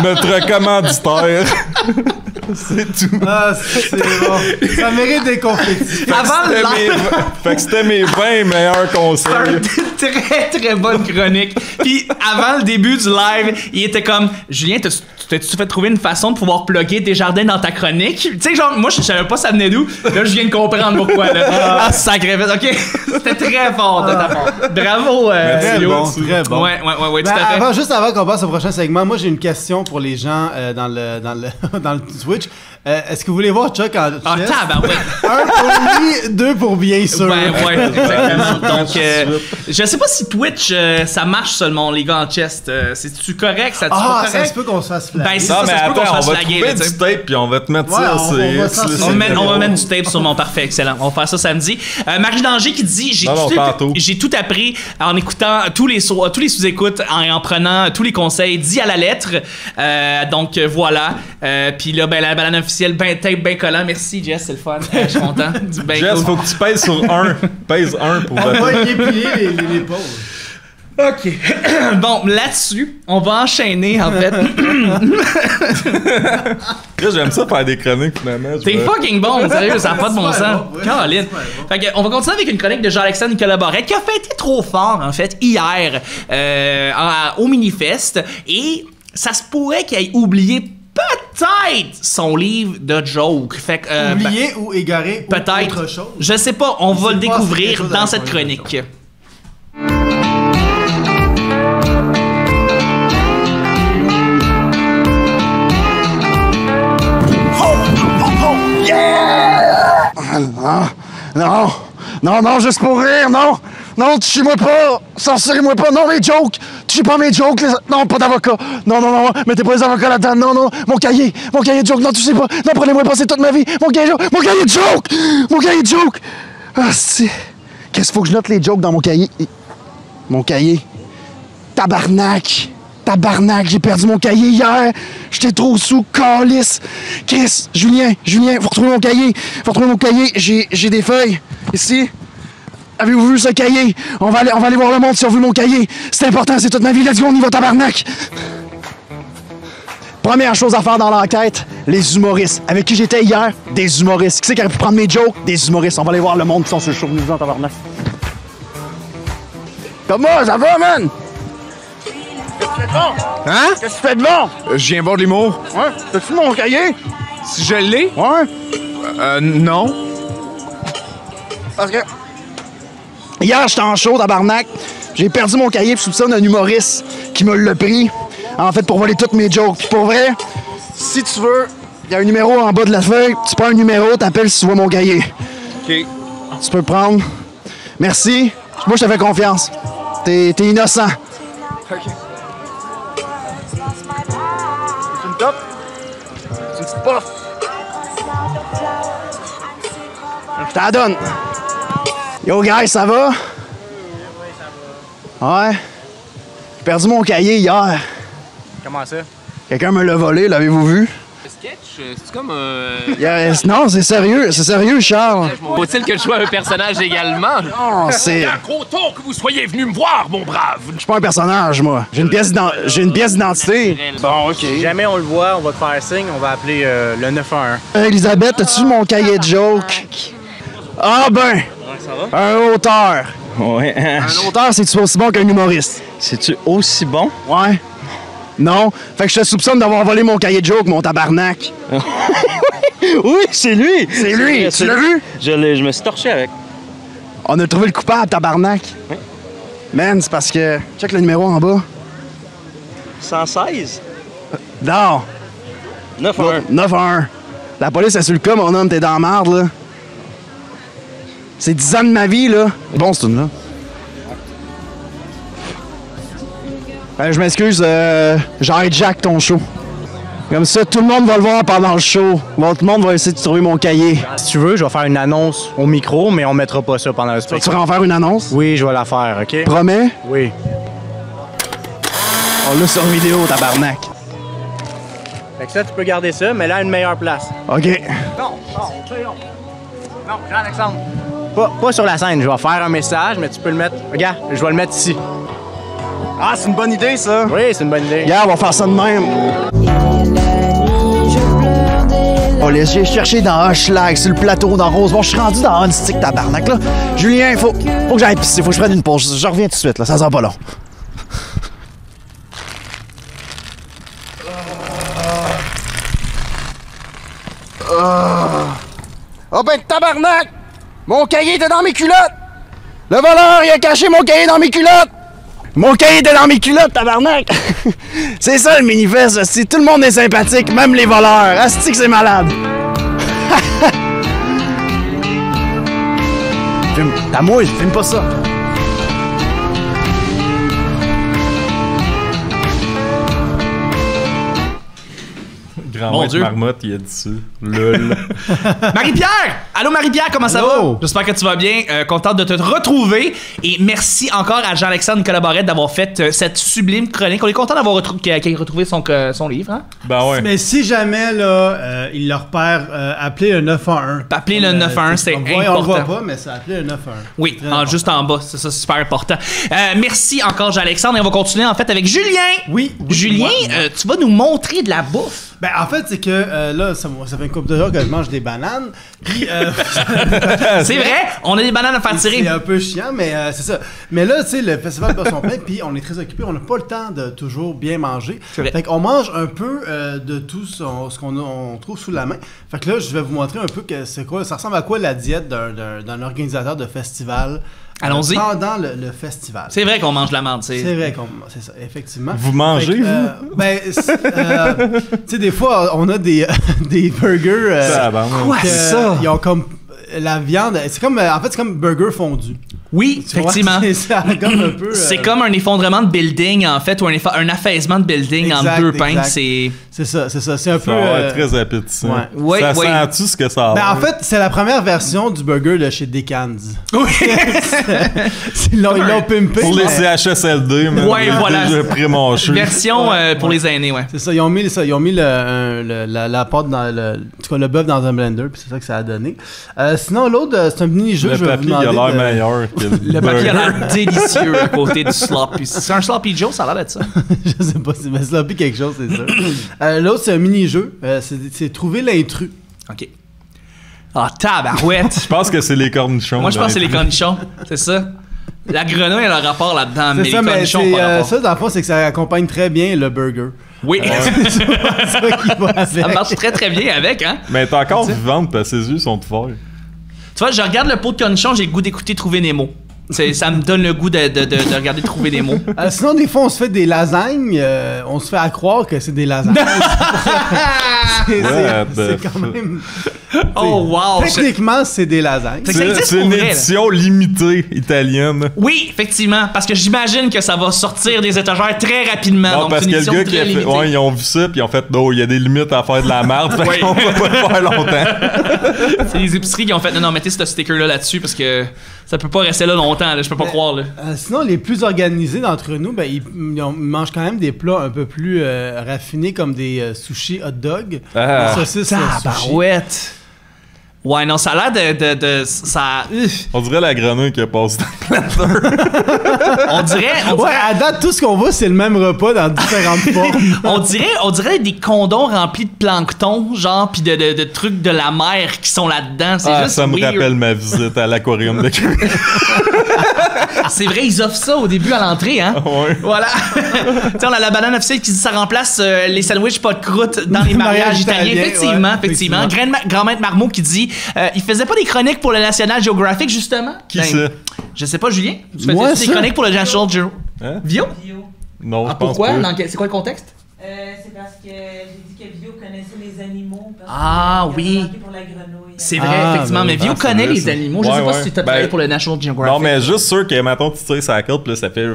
notre commanditaire. C'est tout. Ah, c'est bon. Ça mérite des confettis. Avant le live. Fait que c'était mes 20 meilleurs conseils. Très très bonne chronique. Puis avant le début du live, il était comme Julien, t'as-tu fait trouver une façon de pouvoir plugger tes jardins dans ta chronique? Tu sais, genre, moi je savais pas ça venait d'où. Là, je viens de comprendre pourquoi. Là. Ah, sacré fait. Ok, c'était très fort de ta part. Bravo, Très Thilo. bon, très bon. Ouais, tout Ben, à fait. juste avant qu'on passe au prochain segment, moi j'ai une question pour les gens dans le Twitch. Est-ce que vous voulez voir Chuck en Ah, chest? tabarouette. 1 pour lui, 2 pour bien sûr. Ouais, exactement. Donc, je sais pas si Twitch, ça marche seulement, les gars en chest. C'est-tu correct? Ça Ça correct? se peut qu'on se fasse flatter. Ben, c'est Non, ça, mais ça se peut qu'on se attends, on fasse va flaguer. trouver là, tu sais. du tape puis on va te mettre Ouais, ça. On va mettre du tape sur mon parfait, excellent. On va faire ça samedi. Marie Danger qui dit j'ai tout appris en écoutant tous les sous-écoutes, en prenant tous les conseils dits à la lettre. Donc voilà. Puis là, ben, la balade officielle, tape bien collant. Merci Jess, c'est le fun. Je suis content. Jess, faut que tu pèses sur 1. Pèse 1 pour On va voter. épiler les pauses. OK. Bon, là-dessus, on va enchaîner, en fait. Là, j'aime ça faire des chroniques, finalement. T'es fucking bon, sérieux, ça n'a pas de bon Super sens. bon, ouais. Caroline. Fait que, on va continuer avec une chronique de Jean-Alexandre Nicolas Barrette qui a fêté trop fort, en fait, hier, au Minifest. Et ça se pourrait qu'il ait oublié peut-être son livre de jokes. Fait que, Oublié ou égaré ou peut-être. autre chose. Je sais pas, on va le sais pas si c'est quelque découvrir chose dans avec cette son chronique. Non, juste pour rire, non! Non, touchez-moi pas! Censurez-moi pas! Non, mes jokes! Touchez pas mes jokes! Non, pas d'avocat! Non, mettez pas les avocats là-dedans! Non, mon cahier de jokes! Non, touchez pas! Non, prenez-moi passer toute ma vie! Mon cahier de jokes! Mon cahier de jokes! Ah, c'est... Qu'est-ce qu'il faut que je note les jokes dans mon cahier? Mon cahier? Tabarnak, j'ai perdu mon cahier hier. J'étais trop sous, calice. Chris, Julien, faut retrouver mon cahier. J'ai des feuilles. Ici. Avez-vous vu ce cahier? On va aller voir le monde si on veut mon cahier. C'est important, c'est toute ma vie. Let's go, on y va, tabarnak. Première chose à faire dans l'enquête, les humoristes. Avec qui j'étais hier? Des humoristes. Qui c'est qui aurait pu prendre mes jokes? Des humoristes. On va aller voir le monde qui sont sur le show. Nous en tabarnak. Comment ça va, man? Hein? Qu'est-ce que tu fais de bon? Je viens voir de l'humour. Ouais? T'as-tu mon cahier? Si je l'ai? Ouais? Non. Parce que... Hier, j'étais en show, tabarnak. J'ai perdu mon cahier, puis je soupçonne un humoriste qui me l'a pris. En fait, pour voler toutes mes jokes. Puis pour vrai, si tu veux, il y a un numéro en bas de la feuille. Tu prends un numéro, t'appelles si tu vois mon cahier. OK. Tu peux le prendre. Merci. Moi, je te fais confiance. T'es innocent. OK. C'est une top? C'est une petite puff? Je t'en donne. Yo, guys, ça va? Ouais. J'ai perdu mon cahier hier. Comment ça? Quelqu'un me l'a volé, l'avez-vous vu? Le sketch, c'est comme Yes. Non, c'est sérieux, Charles. Faut-il que je sois un personnage également? Non, c'est... content que vous soyez venu me voir, mon brave! Je suis pas un personnage, moi. J'ai une pièce d'identité. Bon, OK. Si jamais on le voit, on va te faire signe, on va appeler le 911. Elisabeth, as-tu mon cahier de joke? Ah ben! Ça va? Un auteur. Ouais. Un auteur, c'est-tu aussi bon qu'un humoriste? C'est-tu aussi bon? Ouais. Non. Fait que je te soupçonne d'avoir volé mon cahier de joke, mon tabarnak. Oui, c'est lui! C'est lui! Tu l'as vu? Je me suis torché avec. On a trouvé le coupable, tabarnak. Oui. Man, c'est parce que... Check le numéro en bas. 116? Non. 911. 911. La police est sur le cas, mon homme, t'es dans la marde, là. C'est 10 ans de ma vie, là. C'est bon, ce tune-là. Je m'excuse, j'ai hijack ton show. Comme ça, tout le monde va le voir pendant le show. Bon, tout le monde va essayer de trouver mon cahier. Si tu veux, je vais faire une annonce au micro, mais on mettra pas ça pendant le spectacle. Tu vas en faire une annonce? Oui, je vais la faire, OK? Promets? Oui. On l'a sur vidéo, tabarnak. Fait que ça, tu peux garder ça, mais là, à une meilleure place. OK. Non, Jean-Alexandre. Pas sur la scène, je vais faire un message, mais tu peux le mettre... Regarde, je vais le mettre ici. Ah, c'est une bonne idée, ça. Oui, c'est une bonne idée. Regarde, on va faire ça de même. Et la nuit, je pleure des câlisse. J'ai cherché dans Hochelag, sur le plateau, dans Rosemont. Je suis rendu dans Hunstick, tabarnak, là. Julien, faut que j'aille pisser. Faut que je prenne une pause. Je reviens tout de suite, là. Ça sent pas long. Oh ben, tabarnak! Mon cahier était dans mes culottes! Le voleur, il a caché mon cahier dans mes culottes! Mon cahier était dans mes culottes, tabarnak! C'est ça le manifeste, asti. Tout le monde est sympathique, même les voleurs. Asti que c'est malade! T'as moi, je filme pas ça. Grand-mère Marmotte, il a dit ça. Lol. Marie-Pierre! Allô Marie-Pierre, comment ça va? J'espère que tu vas bien. Contente de te retrouver. Et merci encore à Jean-Alexandre Nicolas Barrette d'avoir fait cette sublime chronique. On est content d'avoir qu'il ait retrouvé son livre. Hein? Ben ouais. Mais si jamais là, il le repère, appelez le 911. Appelez le 911, c'est important. On le voit pas, mais c'est appelez le 911. Oui, juste en bas. C'est ça, c'est super important. Merci encore Jean-Alexandre. Et on va continuer en fait avec Julien. Oui. Julien, tu vas nous montrer de la bouffe. Ben, en fait, c'est que là, ça fait une couple de jours que je mange des bananes. Puis, c'est vrai, on a des bananes à faire tirer. C'est un peu chiant, mais c'est ça. Mais là, tu sais, le festival bat son plein, puis on est très occupé, on n'a pas le temps de toujours bien manger. Fait qu'on mange un peu de tout ce qu'on trouve sous la main. Fait que là, je vais vous montrer un peu que c'est quoi, ça ressemble à quoi la diète d'un organisateur de festival. Allons-y. Pendant le festival. C'est vrai qu'on mange la menthe. C'est vrai c'est ça, effectivement. Vous mangez, vous? Ben, tu sais, des fois, on a des burgers. Quoi ça? Ils ont comme la viande. C'est comme, en fait, c'est comme burger fondu. Oui, effectivement. C'est comme un effondrement de building, en fait, ou un affaissement de building en deux pintes. C'est ça. C'est un peu. Très appétissant. Ouais. Ça sent-tu ce que ça a? Ben, en fait, c'est la première version du burger de chez Decans. Oui. Ils l'ont pimpé. Pour les CHSLD, mais voilà. pré-mâché. Version pour les aînés, ouais. C'est ça. Ils ont mis la pâte dans le bœuf dans un blender, puis c'est ça que ça a donné. Sinon, l'autre, c'est un mini-jeu. Le papier, il a l'air meilleur. Le papier a l'air délicieux à côté du sloppy. C'est un sloppy Joe, ça a l'air d'être ça. Je sais pas, mais sloppy quelque chose, c'est sûr. L'autre, c'est un mini-jeu. C'est trouver l'intrus. OK. Ah, tabarouette! Je pense que c'est les cornichons. Moi, je pense que c'est les cornichons. C'est ça. La grenouille a un rapport là-dedans, mais les cornichons pas rapport. Ça, dans le fond, c'est que ça accompagne très bien le burger. Oui. C'est ça qui va avec. Ça marche très très bien avec, hein? Mais elle est encore vivante parce que ses yeux sont ouverts. Tu vois, je regarde le pot de cornichons, j'ai le goût d'écouter Trouver Nemo. Ça me donne le goût de regarder Trouver Nemo. Sinon, des fois, on se fait des lasagnes. On se fait à croire que c'est des lasagnes. c'est quand même... Oh, wow! Techniquement, c'est des lasagnes. C'est une édition limitée italienne. Oui, effectivement. Parce que j'imagine que ça va sortir des étagères très rapidement. Non, donc parce que le gars qui a fait... Ouais, ils ont vu ça, puis ils ont fait, non, il y a des limites à faire de la merde. Fait qu'on va pas le faire longtemps. C'est les épiceries qui ont fait, non, mettez ce sticker-là là-dessus, parce que ça peut pas rester là longtemps, là, je peux pas croire. Là. Sinon, les plus organisés d'entre nous, ben, ils mangent quand même des plats un peu plus raffinés, comme des sushis hot dog. Ah, des saucisses barouette. Ouais, non, ça a l'air de ça... On dirait la grenouille qui a passé dans le blender. on dirait... Ouais, à date, tout ce qu'on voit, c'est le même repas dans différentes formes. on dirait des condoms remplis de plancton, genre, pis de trucs de la mer qui sont là-dedans. C'est juste ça me weird. rappelle ma visite à l'aquarium de Québec. C'est vrai, ils offrent ça au début à l'entrée, hein? Ouais. Voilà. Tu sais, on a la banane officielle qui dit ça remplace les sandwichs pas de croûte dans les mariages italiens. Effectivement. Grand-maître Marmot qui dit il faisait pas des chroniques pour le National Geographic, justement? Qui ça? Je sais pas, Julien. Tu faisais des chroniques pour le National Geographic? Hein? Vio? Non, je pense pourquoi? pas. C'est quoi le contexte? C'est parce que j'ai dit que Vio connaissait les animaux. Oui. Pour la grenouille. C'est vrai, effectivement. Mais Vio connaît les animaux. Je sais pas si tu as travaillé pour le National Geographic. Non, mais juste sûr que, mettons, tu tires sa corde, puis là, ça fait...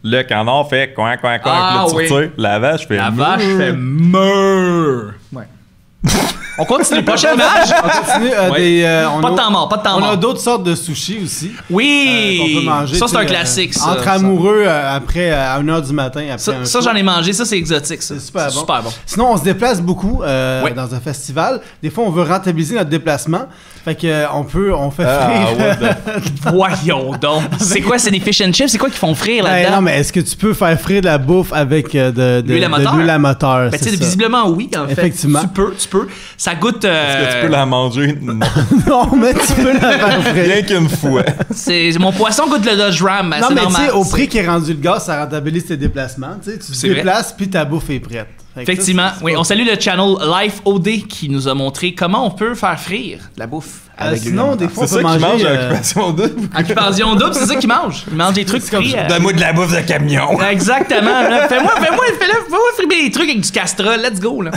Le canard fait coin, coin, coin. Ah, puis là, tu tires. La vache fait... La vache fait meur. Ouais. On continue, prochaine image. On continue. Pas de temps mort. On a d'autres sortes de sushis aussi. Oui. Qu'on peut manger. Ça, c'est un classique. Ça, entre amoureux, après, à 1h du matin. Après ça j'en ai mangé. Ça, c'est exotique. Ça. C'est super bon. Sinon, on se déplace beaucoup dans un festival. Des fois, on veut rentabiliser notre déplacement. Fait que on fait frire. Voyons donc. C'est quoi, c'est des fish and chips? C'est quoi qu'ils font frire là-dedans? Non, mais est-ce que tu peux faire frire de la bouffe avec de l'huile à moteur? Ben, visiblement, oui. En fait. Effectivement. Tu peux. Ça goûte... Est-ce que tu peux la manger? Non. Non, mais tu peux la faire frais. Rien qu'une fois. Mon poisson goûte le Dodge Ram, non, c'est mais normal. tu sais, au prix qui est rendu le gaz, ça rentabilise tes déplacements. Tu te déplaces, puis ta bouffe est prête. Effectivement. Oui, on salue le channel Life OD qui nous a montré comment on peut faire frire la bouffe. Sinon, des fois, on peut manger... C'est ça qu'ils mangent à Occupation Double? Occupation Double, c'est ça qu'ils mangent. Ils mangent des trucs frits. Donne-moi de la bouffe de camion. Exactement. Fais-moi frire des trucs avec du castrol. Let's go, là.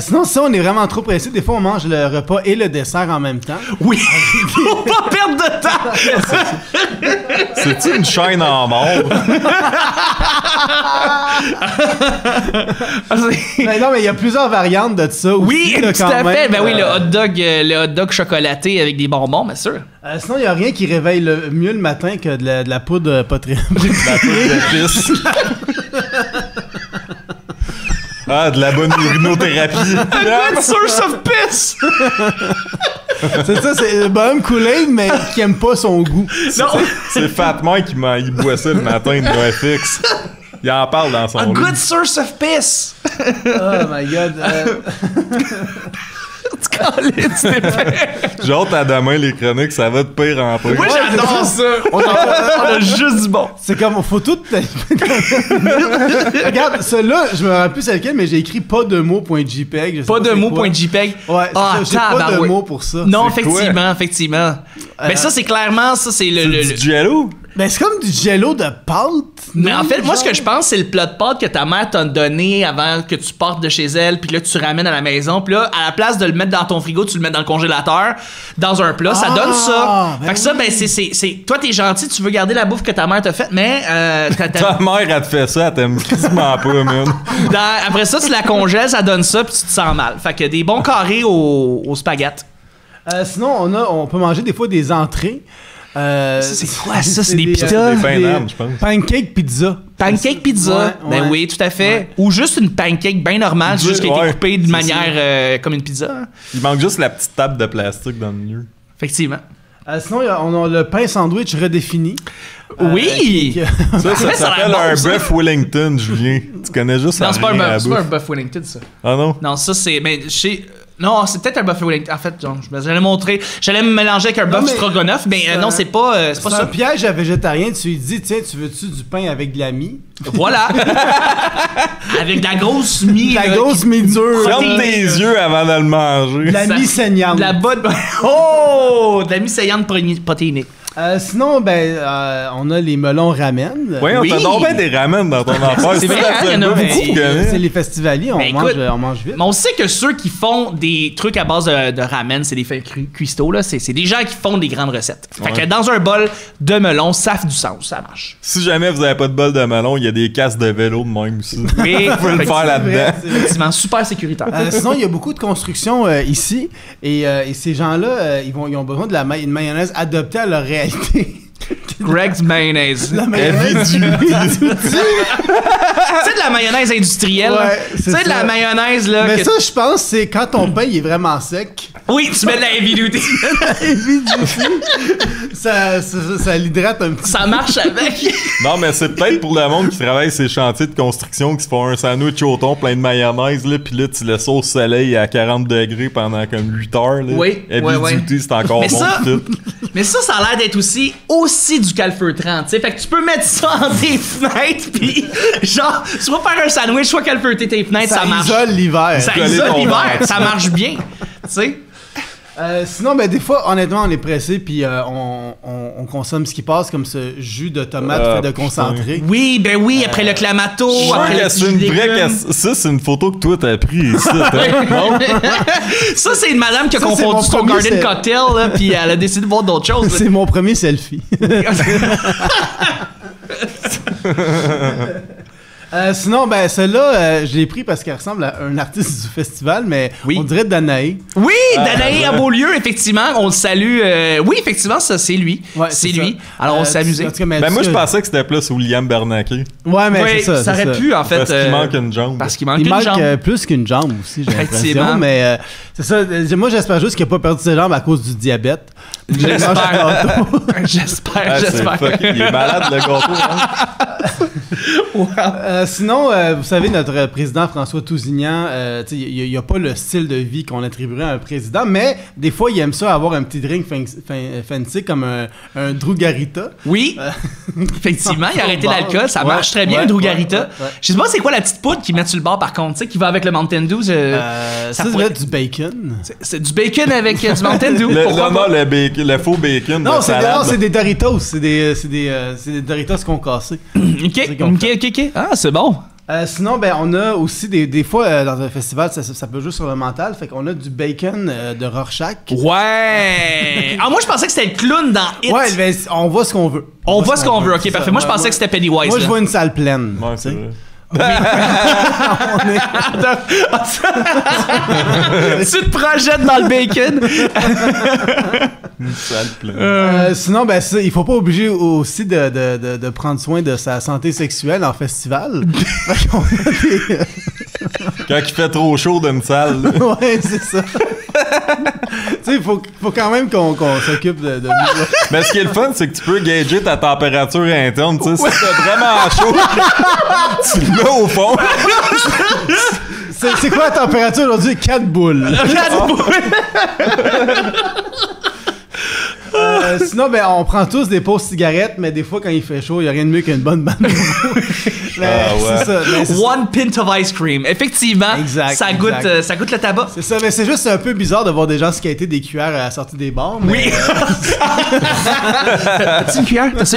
Sinon, si on est vraiment trop pressé, des fois, on mange le repas et le dessert en même temps. Oui! Faut pas perdre de temps! C'est-tu une chaîne en mort? Non, mais il y a plusieurs variantes de ça aussi. Oui, tout à fait. Ben oui, le hot dog chocolaté avec des bonbons, bien sûr. Sinon, il n'y a rien qui réveille mieux le matin que de la poudre potrée. De la poudre de pisse. Ah, de la bonne urinothérapie. A good source of piss! C'est ça, c'est Bohème Kool-Aid, mais qui aime pas son goût. Non. C'est Fat Mike qui il boit ça le matin de NoFX. Il en parle dans son A livre. good source of piss! Oh my god. J'ai hâte à demain les chroniques, ça va de pire en pire. Oui, j'adore ça! On a juste du bon. C'est comme, faut tout... Regarde, celui-là, je me rappelle plus c'est lequel, mais j'ai écrit pas de mots.jpg. Pas de mots.jpg. Ouais, j'ai pas de mots pour ça. Non, effectivement. Mais ça, c'est clairement, ça, c'est le du Jello? Ben, c'est comme du Jello de pâte. Mais en fait, moi, ce que je pense, c'est le plat de pâte que ta mère t'a donné avant que tu partes de chez elle, puis là, tu ramènes à la maison, puis là, à la place de le mettre dans ton frigo, tu le mets dans le congélateur, dans un plat, ça donne ça. Fait que ça, ben, c'est... Toi, t'es gentil, tu veux garder la bouffe que ta mère t'a faite, mais... Ta mère, elle te fait ça, elle t'aime quasiment pas, man. Après ça, tu la congèles, ça donne ça, puis tu te sens mal. Fait que des bons carrés aux spaghettis. Sinon, on peut manger des fois des entrées. C'est quoi ça? C'est des pizzas? Des pains d'âme, je pense. Pancake pizza. Pancake pizza? Ben oui, tout à fait. Ouais. Ou juste une pancake bien normale, juste qui a été coupée de manière comme une pizza. Il manque juste la petite table de plastique dans le milieu. Effectivement. Sinon, on a le pain sandwich redéfini. Oui! Ça s'appelle un bœuf Wellington, Julien. Tu connais juste non, c'est pas un bœuf Wellington, ça. Ah non? Non, ça c'est... Mais non, c'est peut-être un bœuf Wellington. En fait, j'allais montrer. J'allais me mélanger avec un bœuf stroganoff, mais non, c'est pas ça. C'est un piège à végétarien. Tu lui dis, tiens, tu veux-tu du pain avec de la mie? Voilà! Avec de la grosse mie. La grosse mie dure. Ferme tes yeux avant de le manger. De la mie saignante. De la bonne... Oh! De la mie saignante protéinique. Sinon, on a les melons ramen. Oui, on t'a donc bien des ramen dans ton affaire. C'est vrai, c'est les festivaliers, on mange vite. Mais on sait que ceux qui font des trucs à base de ramen, c'est des fins cuistots, là. C'est des gens qui font des grandes recettes. Fait que dans un bol de melon, ça fait du sens, ça marche. Si jamais vous avez pas de bol de melon, il y a des casques de vélo de même aussi. Oui, vous pouvez le faire là-dedans. Effectivement, super sécuritaire. Sinon, il y a beaucoup de construction ici, et ces gens-là, ils ont besoin de une mayonnaise adaptée à leur réalité. Greg's mayonnaise. La mayonnaise du c'est de la mayonnaise industrielle. Ouais, c'est de la mayonnaise là. Mais ça, je pense, c'est quand ton pain il est vraiment sec. Oui, tu mets de la heavy duty. ça l'hydrate un petit peu. Ça marche avec. Non, mais c'est peut-être pour le monde qui travaille ces chantiers de construction qui se font un sandwich au thon plein de mayonnaise, là, puis là, tu laisses ça au soleil à 40 degrés pendant comme 8 heures. Là. Oui, heavy duty, c'est encore mais bon. Mais ça a l'air d'être aussi du calfeutrant, tu sais. Fait que tu peux mettre ça en tes fenêtres, puis genre, tu vas faire un sandwich, soit calfeuter tes fenêtres, ça marche. Ça isole l'hiver. Ça isole l'hiver, ça marche bien, tu sais. Sinon, des fois, honnêtement, on est pressé puis on consomme ce qui passe, comme ce jus de tomate fait de concentré. Oui, après le clamato, après le c'est une vraie ça, c'est une photo que toi t'as pris ici. Ça, c'est une madame qui a confondu son garden cocktail, là, puis elle a décidé de voir d'autres choses. C'est mon premier selfie. Sinon, celle-là, je l'ai pris parce qu'elle ressemble à un artiste du festival, mais on dirait Danae. Oui, Danae à Beaulieu, effectivement. On le salue. Oui, effectivement, ça, c'est lui. Ouais, c'est lui. Ça. Alors, on s'est amusé. Moi, je pensais que c'était plus William Bernacchi. Ouais, mais c'est ça. Ça aurait pu, en fait. Parce qu'il manque une jambe. Parce qu'il manque une jambe. Il manque plus qu'une jambe aussi, j'ai l'impression. Mais c'est ça. Moi, j'espère juste qu'il n'a pas perdu ses jambes à cause du diabète. J'espère. J'espère. Il est malade, le gâteau. Hein? Sinon, vous savez, notre président François Tousignan, il n'y a pas le style de vie qu'on attribuerait à un président, mais des fois, il aime ça avoir un petit drink fancy comme un Drugarita. Oui, effectivement, il a arrêté l'alcool, ça marche très bien, un Drugarita. Je sais pas c'est quoi la petite poudre qu'ils mettent sur le bord, par contre, tu sais, qui va avec le Mountain Dew. Ça pourrait être du bacon. C'est du bacon avec du Mountain Dew. Le faux bacon. Non, c'est des Doritos. C'est des Doritos qu'on cassé. OK. Ah, c'est bon. Sinon, ben, on a aussi des fois dans un festival, ça peut jouer sur le mental. Fait qu'on a du bacon de Rorschach. Ouais! Ah, moi, je pensais que c'était le clown dans It. Ouais, ben, on voit ce qu'on veut. On voit ce qu'on veut, ok, parfait. Moi, je pensais que c'était Pennywise. Moi, je vois une salle pleine. Ouais, c'est vrai. Tu te projettes dans le bacon. Une salle pleine. Sinon, ben, il faut pas obliger aussi de prendre soin de sa santé sexuelle en festival. Quand il fait trop chaud d'une salle. Ouais, c'est ça. Tu sais, il faut quand même qu'on s'occupe de nous. Mais ce qui est le fun, c'est que tu peux gager ta température interne. Tu sais, si t'as vraiment chaud, tu le mets au fond. C'est quoi la température aujourd'hui? 4 boules. 4 boules. Sinon, ben, on prend tous des pauses cigarettes, mais des fois, quand il fait chaud, il n'y a rien de mieux qu'une bonne bande. C'est ça. One pint of ice cream. Effectivement, ça goûte le tabac. C'est ça, mais c'est juste un peu bizarre de voir des gens skater des cuillères à la sortie des bars. Mais... Oui. T'as-tu une cuillère? Ouais, est-ce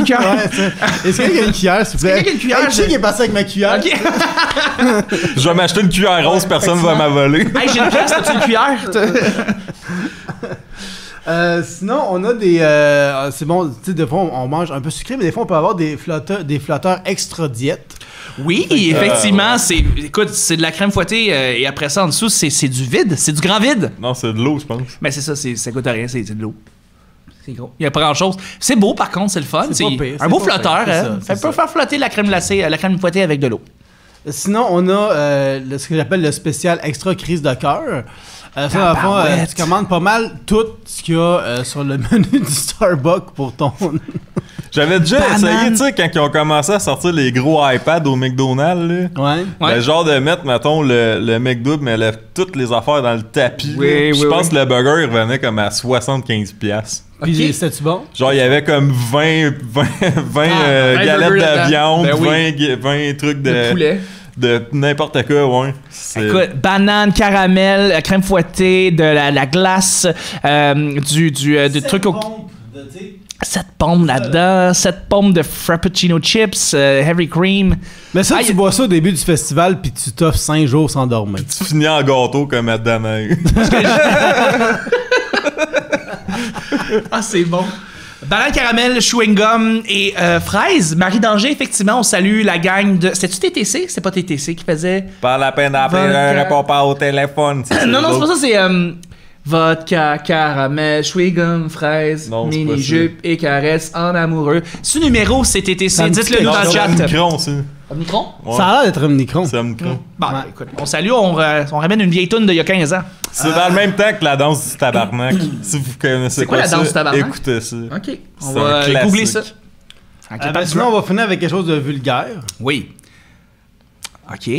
qu'il y a une cuillère, s'il vous plaît? Est-ce qu'il y a une cuillère? Qui est passé avec ma cuillère? OK. Je vais m'acheter une cuillère rose, personne ne va m'avoler. Hey, j'ai une pièce, t'as-tu une cuillère? Sinon, on a des... c'est bon, tu sais, des fois, on mange un peu sucré, mais des fois, on peut avoir des flotteurs extra diète. Oui, effectivement, écoute, c'est de la crème fouettée et après ça, en dessous, c'est du vide. C'est du grand vide. Non, c'est de l'eau, je pense. Mais c'est ça, ça coûte rien, c'est de l'eau. C'est gros. Il n'y a pas grand-chose. C'est beau, par contre, c'est le fun. C'est un beau flotteur. Ça peut faire flotter la crème glacée, la crème fouettée avec de l'eau. Sinon, on a ce que j'appelle le spécial extra crise de cœur. Ça, tu commandes pas mal tout ce qu'il y a sur le menu du Starbucks pour ton... J'avais déjà essayé, tu sais, quand ils ont commencé à sortir les gros iPads au McDonald's, là. Ouais. Le genre de mettre, mettons, le McDo, mais toutes les affaires dans le tapis. Oui, je pense que le burger, il revenait comme à 75$. Puis, c'était-tu bon? Genre, il y avait comme 20 galettes de viande, 20 trucs de poulet. De n'importe quoi, ouais. Écoute, banane, caramel, crème fouettée, de la glace, du truc au... 7 pommes là-dedans, 7 pommes de Frappuccino chips, heavy cream. Mais ça, tu bois ça au début du festival, puis tu t'offres 5 jours sans dormir. Tu finis en gâteau comme à Danae. Ah, c'est bon. Banane, caramel, chewing-gum et fraises. Marie Danger, effectivement, on salue la gang de... C'était-tu TTC? C'est pas TTC qui faisait... Pas la peine d'appeler, réponds pas au téléphone. Non, c'est pas ça, c'est... vodka, caramel, chewing-gum, fraises, mini-jupe et caresses en amoureux. Ce numéro, c'est TTC. Dites-le nous dans le chat. Omnicron, c'est... Omnicron? Ouais. Ça a l'air d'être Omnicron. C'est Omnicron. Bon, écoute, on salue, on ramène une vieille toune d'il y a 15 ans. C'est dans le même temps que la danse du tabarnak. Si vous connaissez c'est quoi la danse du tabarnak? Écoutez ça. OK. On va googler ça. Sinon, on va finir avec quelque chose de vulgaire. Oui. OK.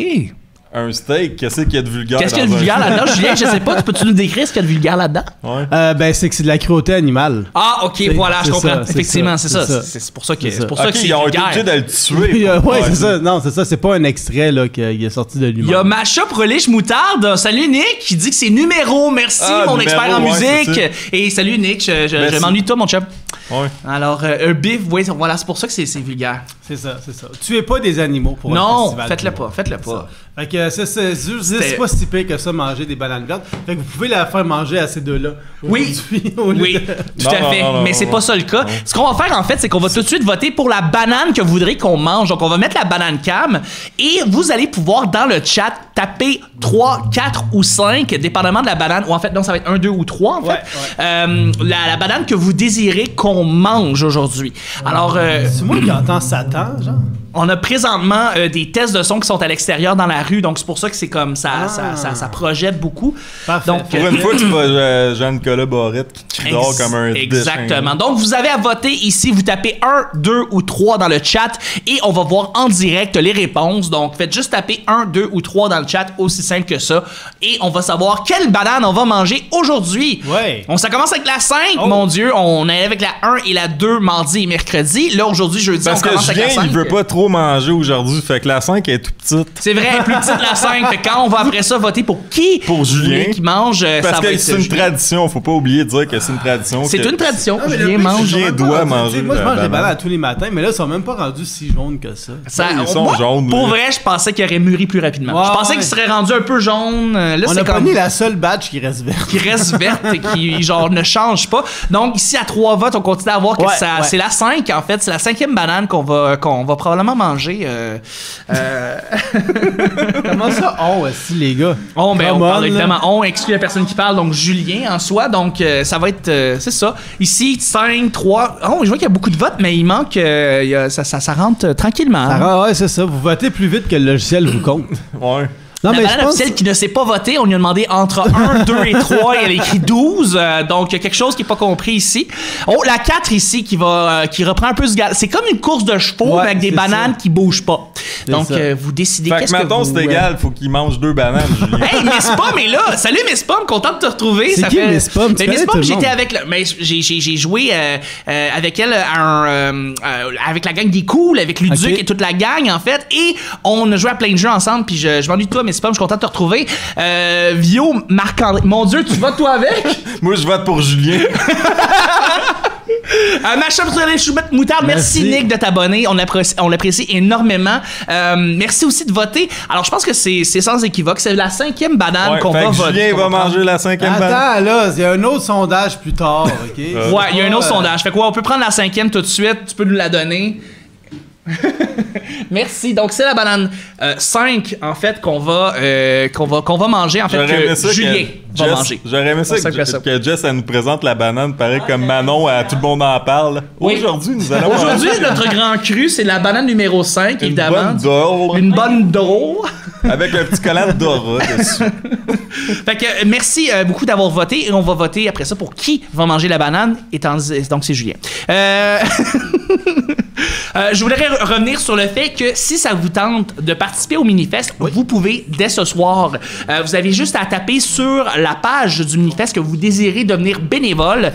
Un steak, qu'est-ce qu'il y a de vulgaire? Qu'est-ce qu'il y a de vulgaire là-dedans, Julien? Je sais pas, peux-tu nous décrire ce qu'il y a de vulgaire là-dedans? Ouais. Ben, c'est que c'est de la cruauté animale. Ah, ok, voilà, je comprends. Effectivement, c'est ça. ça. C'est pour ça que c'est ils ont été obligés de le tuer. Ouais, c'est ça. Non, c'est ça. C'est pas un extrait là, qui est sorti de lui-même. Il y a Macha Proliche Moutarde. Salut Nick, qui dit que c'est numéro. Merci, mon expert en musique. Et salut Nick, je m'ennuie de toi, mon chum. Ouais. Alors, un bif, oui, voilà, c'est pour ça que c'est vulgaire. C'est ça. Tuez pas des animaux pour un festival. Non, faites-le pas. Fait que c'est pas si pire que ça, manger des bananes vertes. Fait que vous pouvez la faire manger à ces deux-là. Oui, tout à fait. Mais c'est pas ça le cas. Ce qu'on va faire, en fait, c'est qu'on va tout de suite voter pour la banane que vous voudrez qu'on mange. Donc, on va mettre la banane cam et vous allez pouvoir, dans le chat, taper 3, 4 ou 5, dépendamment de la banane, ou en fait, non, ça va être 1, 2 ou 3, en fait. La banane que vous désirez qu'on mange aujourd'hui. Alors... c'est moi qui entends Satan, genre? On a présentement des tests de son qui sont à l'extérieur dans la rue, donc c'est pour ça que c'est comme ça, ça projette beaucoup. Parfait. Donc, pour une fois, tu vois Jean-Nicolas Barrette qui crie dehors comme un exactement. Donc, vous avez à voter ici. Vous tapez 1, 2 ou 3 dans le chat et on va voir en direct les réponses. Donc, faites juste taper 1, 2 ou 3 dans le chat, aussi simple que ça. Et on va savoir quelle banane on va manger aujourd'hui. Ouais. Ça commence avec la 5, mon Dieu. On est avec la 1 et la 2 mardi et mercredi. Là, aujourd'hui, jeudi, parce on commence avec la 5. Il veut pas trop manger aujourd'hui, fait que la 5 est toute petite. C'est vrai, elle est plus petite la 5. Fait que quand on va après ça voter pour qui? Pour Julien. Qui mange, parce ça va que être c'est une tradition, faut pas oublier de dire que c'est une tradition. C'est une tradition. Julien mange. Julien doit manger. Moi, je mange des bananes tous les matins, mais là, ils sont même pas rendus si jaunes que ça. Ils sont jaunes. Pour vrai, je pensais qu'ils auraient mûri plus rapidement. Je pensais qu'ils seraient rendus un peu jaunes. Là, on a pas mis la seule badge qui reste verte. Qui reste verte et qui, genre, ne change pas. Donc, ici, à 3 votes, on continue à voir que c'est la 5, en fait. C'est la 5e banane qu'on va probablement manger. Comment ça, on aussi, les gars? On parle évidemment, on exclut la personne qui parle, donc Julien en soi. Donc, ça va être. C'est ça. Ici, 5, 3. Je vois qu'il y a beaucoup de votes, mais il manque. Ça rentre tranquillement. Ouais, c'est ça. Vous votez plus vite que le logiciel vous compte. Ouais. Non, la banane officielle qui ne s'est pas votée, on lui a demandé entre 1, 2 et 3, et elle a écrit 12, donc il y a quelque chose qui n'est pas compris ici. La 4 ici qui reprend un peu ce gars. C'est comme une course de chevaux avec des bananes qui bougent pas. Donc vous décidez qu'est-ce que vous... c'est égal, faut qu'il mange deux bananes, Julien. Hey, Miss Pomme est là! Salut Miss Pomme, content de te retrouver. C'est qui Miss Pomme? Miss Pomme, j'étais avec... J'ai joué avec elle avec la gang des Cools, avec Luduc et toute la gang, en fait, et on a joué à plein de jeux ensemble, puis je m'ennuie de toi, Miss Pomme, je suis content de te retrouver. Vio, Marc-André... Mon Dieu, tu votes toi avec? Moi, je vote pour Julien. Mashup sur les choumettes moutarde. Merci Nick de t'abonner. On l'apprécie énormément. Merci aussi de voter. Alors, je pense que c'est sans équivoque. C'est la 5e banane qu'on va voter. Julien va manger la 5e banane. Attends, là, il y a un autre sondage plus tard, OK? Ouais, il y a un autre sondage. Fait quoi, on peut prendre la 5e tout de suite. Tu peux nous la donner. Merci. Donc, c'est la banane 5, en fait, qu'on va manger. En fait, que Julien va manger. J'aurais aimé ça que Jess, elle nous présente la banane, pareil comme Manon, tout le monde en parle. Oui. Aujourd'hui, nous allons Aujourd'hui, notre grand cru, c'est la banane numéro 5, évidemment. Une bonne drôle. Avec un petit collant de Dora dessus. Fait que merci beaucoup d'avoir voté. Et on va voter après ça pour qui va manger la banane. Donc, c'est Julien. Je voudrais revenir sur le fait que si ça vous tente de participer au Minifest, vous pouvez dès ce soir. Vous avez juste à taper sur la page du Minifest que vous désirez devenir bénévole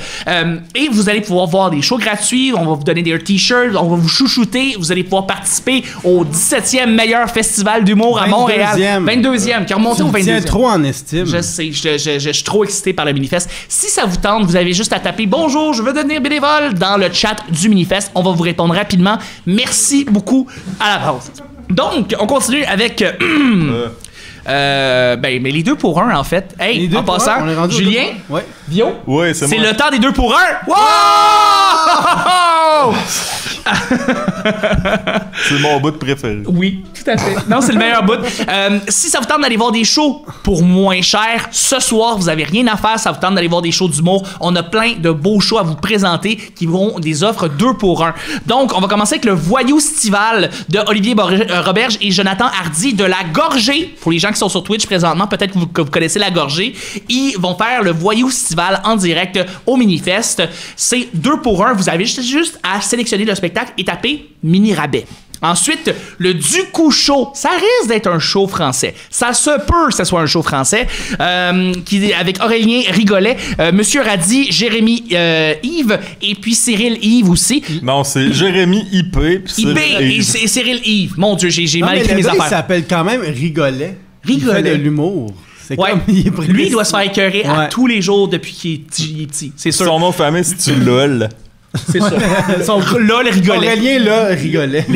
et vous allez pouvoir voir des shows gratuits. On va vous donner des t-shirts, on va vous chouchouter. Vous allez pouvoir participer au 17e meilleur festival d'humour à Montréal. 22e, qui a remonté au 22e. Tiens trop en estime. Je sais, je suis trop excité par le Minifest. Si ça vous tente, vous avez juste à taper « Bonjour, je veux devenir bénévole » dans le chat du Minifest. On va vous répondre rapidement. Merci beaucoup à la pause. Donc, on continue avec... mais les 2 pour 1, en fait. Hey, en passant, Julien, Vio, c'est le temps des 2 pour 1. Wow! C'est mon bout préféré. Oui, tout à fait. Non, c'est le meilleur bout. Si ça vous tente d'aller voir des shows pour moins cher, ce soir, vous avez rien à faire. Ça vous tente d'aller voir des shows d'humour. On a plein de beaux shows à vous présenter qui vont des offres 2 pour 1. Donc, on va commencer avec le Voyou Stival de Olivier Roberge et Jonathan Hardy de La Gorgée. Pour les gens qui sont sur Twitch présentement, peut-être que vous connaissez La Gorgée. Ils vont faire le Voyou Stival en direct au Minifest. C'est 2 pour 1. Vous avez juste à sélectionner le spectacle et taper mini rabais. Ensuite, le Du-Coup Show. Ça risque d'être un show français. Ça se peut que ce soit un show français avec Aurélien Rigolet, Monsieur Radi, Jérémy Yves et puis Cyril Yves aussi. Non, c'est Jérémy IP. IP et Cyril Yves. Mon Dieu, j'ai mal écrit mes affaires. Il s'appelle quand même Rigolet. Il fait de l'humour. C'est comme lui, il doit se faire écœurer à tous les jours depuis qu'il est petit. C'est sûr. Son nom de famille, c'est-tu LOL? C'est ça. LOL rigolait. Aurélien, là, rigolait.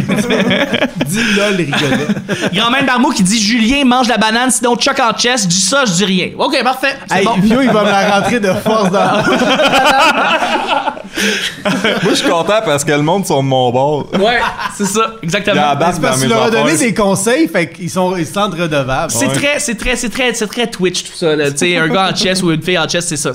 Dis LOL, rigolait. Grand-mère Barmou qui dit Julien mange la banane, sinon choc en chest. Dis ça, je dis rien. Ok, parfait. C'est bon. Vio, il va me la rentrer de force dans Moi, je suis content parce que le monde sont de mon bord. Ouais, c'est ça, exactement. C'est parce que tu leur as donné des conseils, fait qu'ils se sentent redevables. C'est très Twitch tout ça. Tu sais, un gars en chess ou une fille en chess, c'est ça.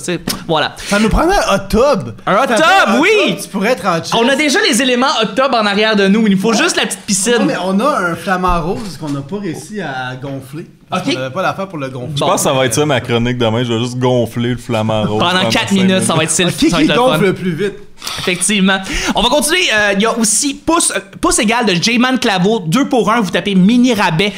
Voilà. Ça nous prendrait un hot tub. Un hot tub, oui! Tu pourrais être en chess. On a déjà les éléments hot tub en arrière de nous. Il nous faut juste la petite piscine. Non, mais on a un flamant rose qu'on n'a pas réussi à gonfler. Parce qu'on n'avait pas l'affaire pour le gonfler. Je pense que ça va être ça ma chronique demain. Je vais juste gonfler le flamant rose. Pendant 4 minutes, ça va être ça. Qui gonfle le plus vite? Effectivement. On va continuer. Il y a aussi pouce égal de J-Man Claveau, 2 pour 1. Vous tapez mini rabais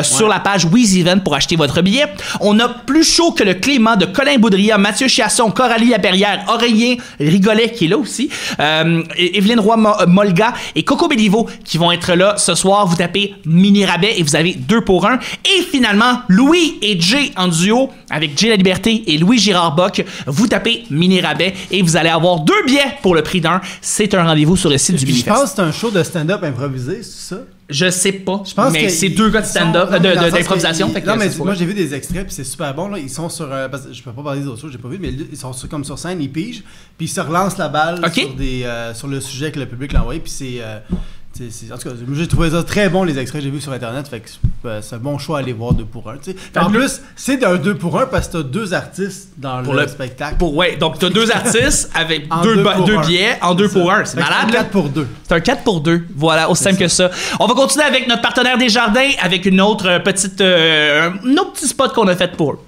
sur la page Weezy Event pour acheter votre billet. On a plus chaud que le Clément de Colin Boudria, Mathieu Chiasson, Coralie Laperrière, Aurélien Rigolet qui est là aussi, Evelyne Roy-Molga et Coco Béliveau qui vont être là ce soir. Vous tapez mini rabais et vous avez 2 pour 1. Et finalement, Louis et Jay en duo avec Jay La Liberté et Louis Girard Bock. Vous tapez mini rabais et vous allez avoir 2 billets pour le prix d'un. C'est un rendez-vous sur le site du Minifest. Je pense que c'est un show de stand-up improvisé, c'est ça? Je sais pas. Je pense mais c'est 2 gars de stand-up, d'improvisation. Non, mais moi j'ai vu des extraits puis c'est super bon. Là. Ils sont sur. Parce que je peux pas parler des autres choses, j'ai pas vu, mais ils sont comme sur scène, ils pigent, puis ils se relancent la balle sur le sujet que le public l'a envoyé, puis c'est. En tout cas, j'ai trouvé ça très bon, les extraits que j'ai vus sur Internet. Fait que c'est un bon choix à aller voir 2 pour 1. En plus, c'est un 2 pour 1 parce que t'as 2 artistes dans le spectacle. Ouais, donc t'as 2 artistes avec 2 billets en 2 pour 1. C'est malade. C'est un 4 pour 2. C'est un 4 pour 2. Voilà, aussi simple que ça. On va continuer avec notre partenaire Desjardins avec une autre petite, un autre petit spot qu'on a fait pour eux.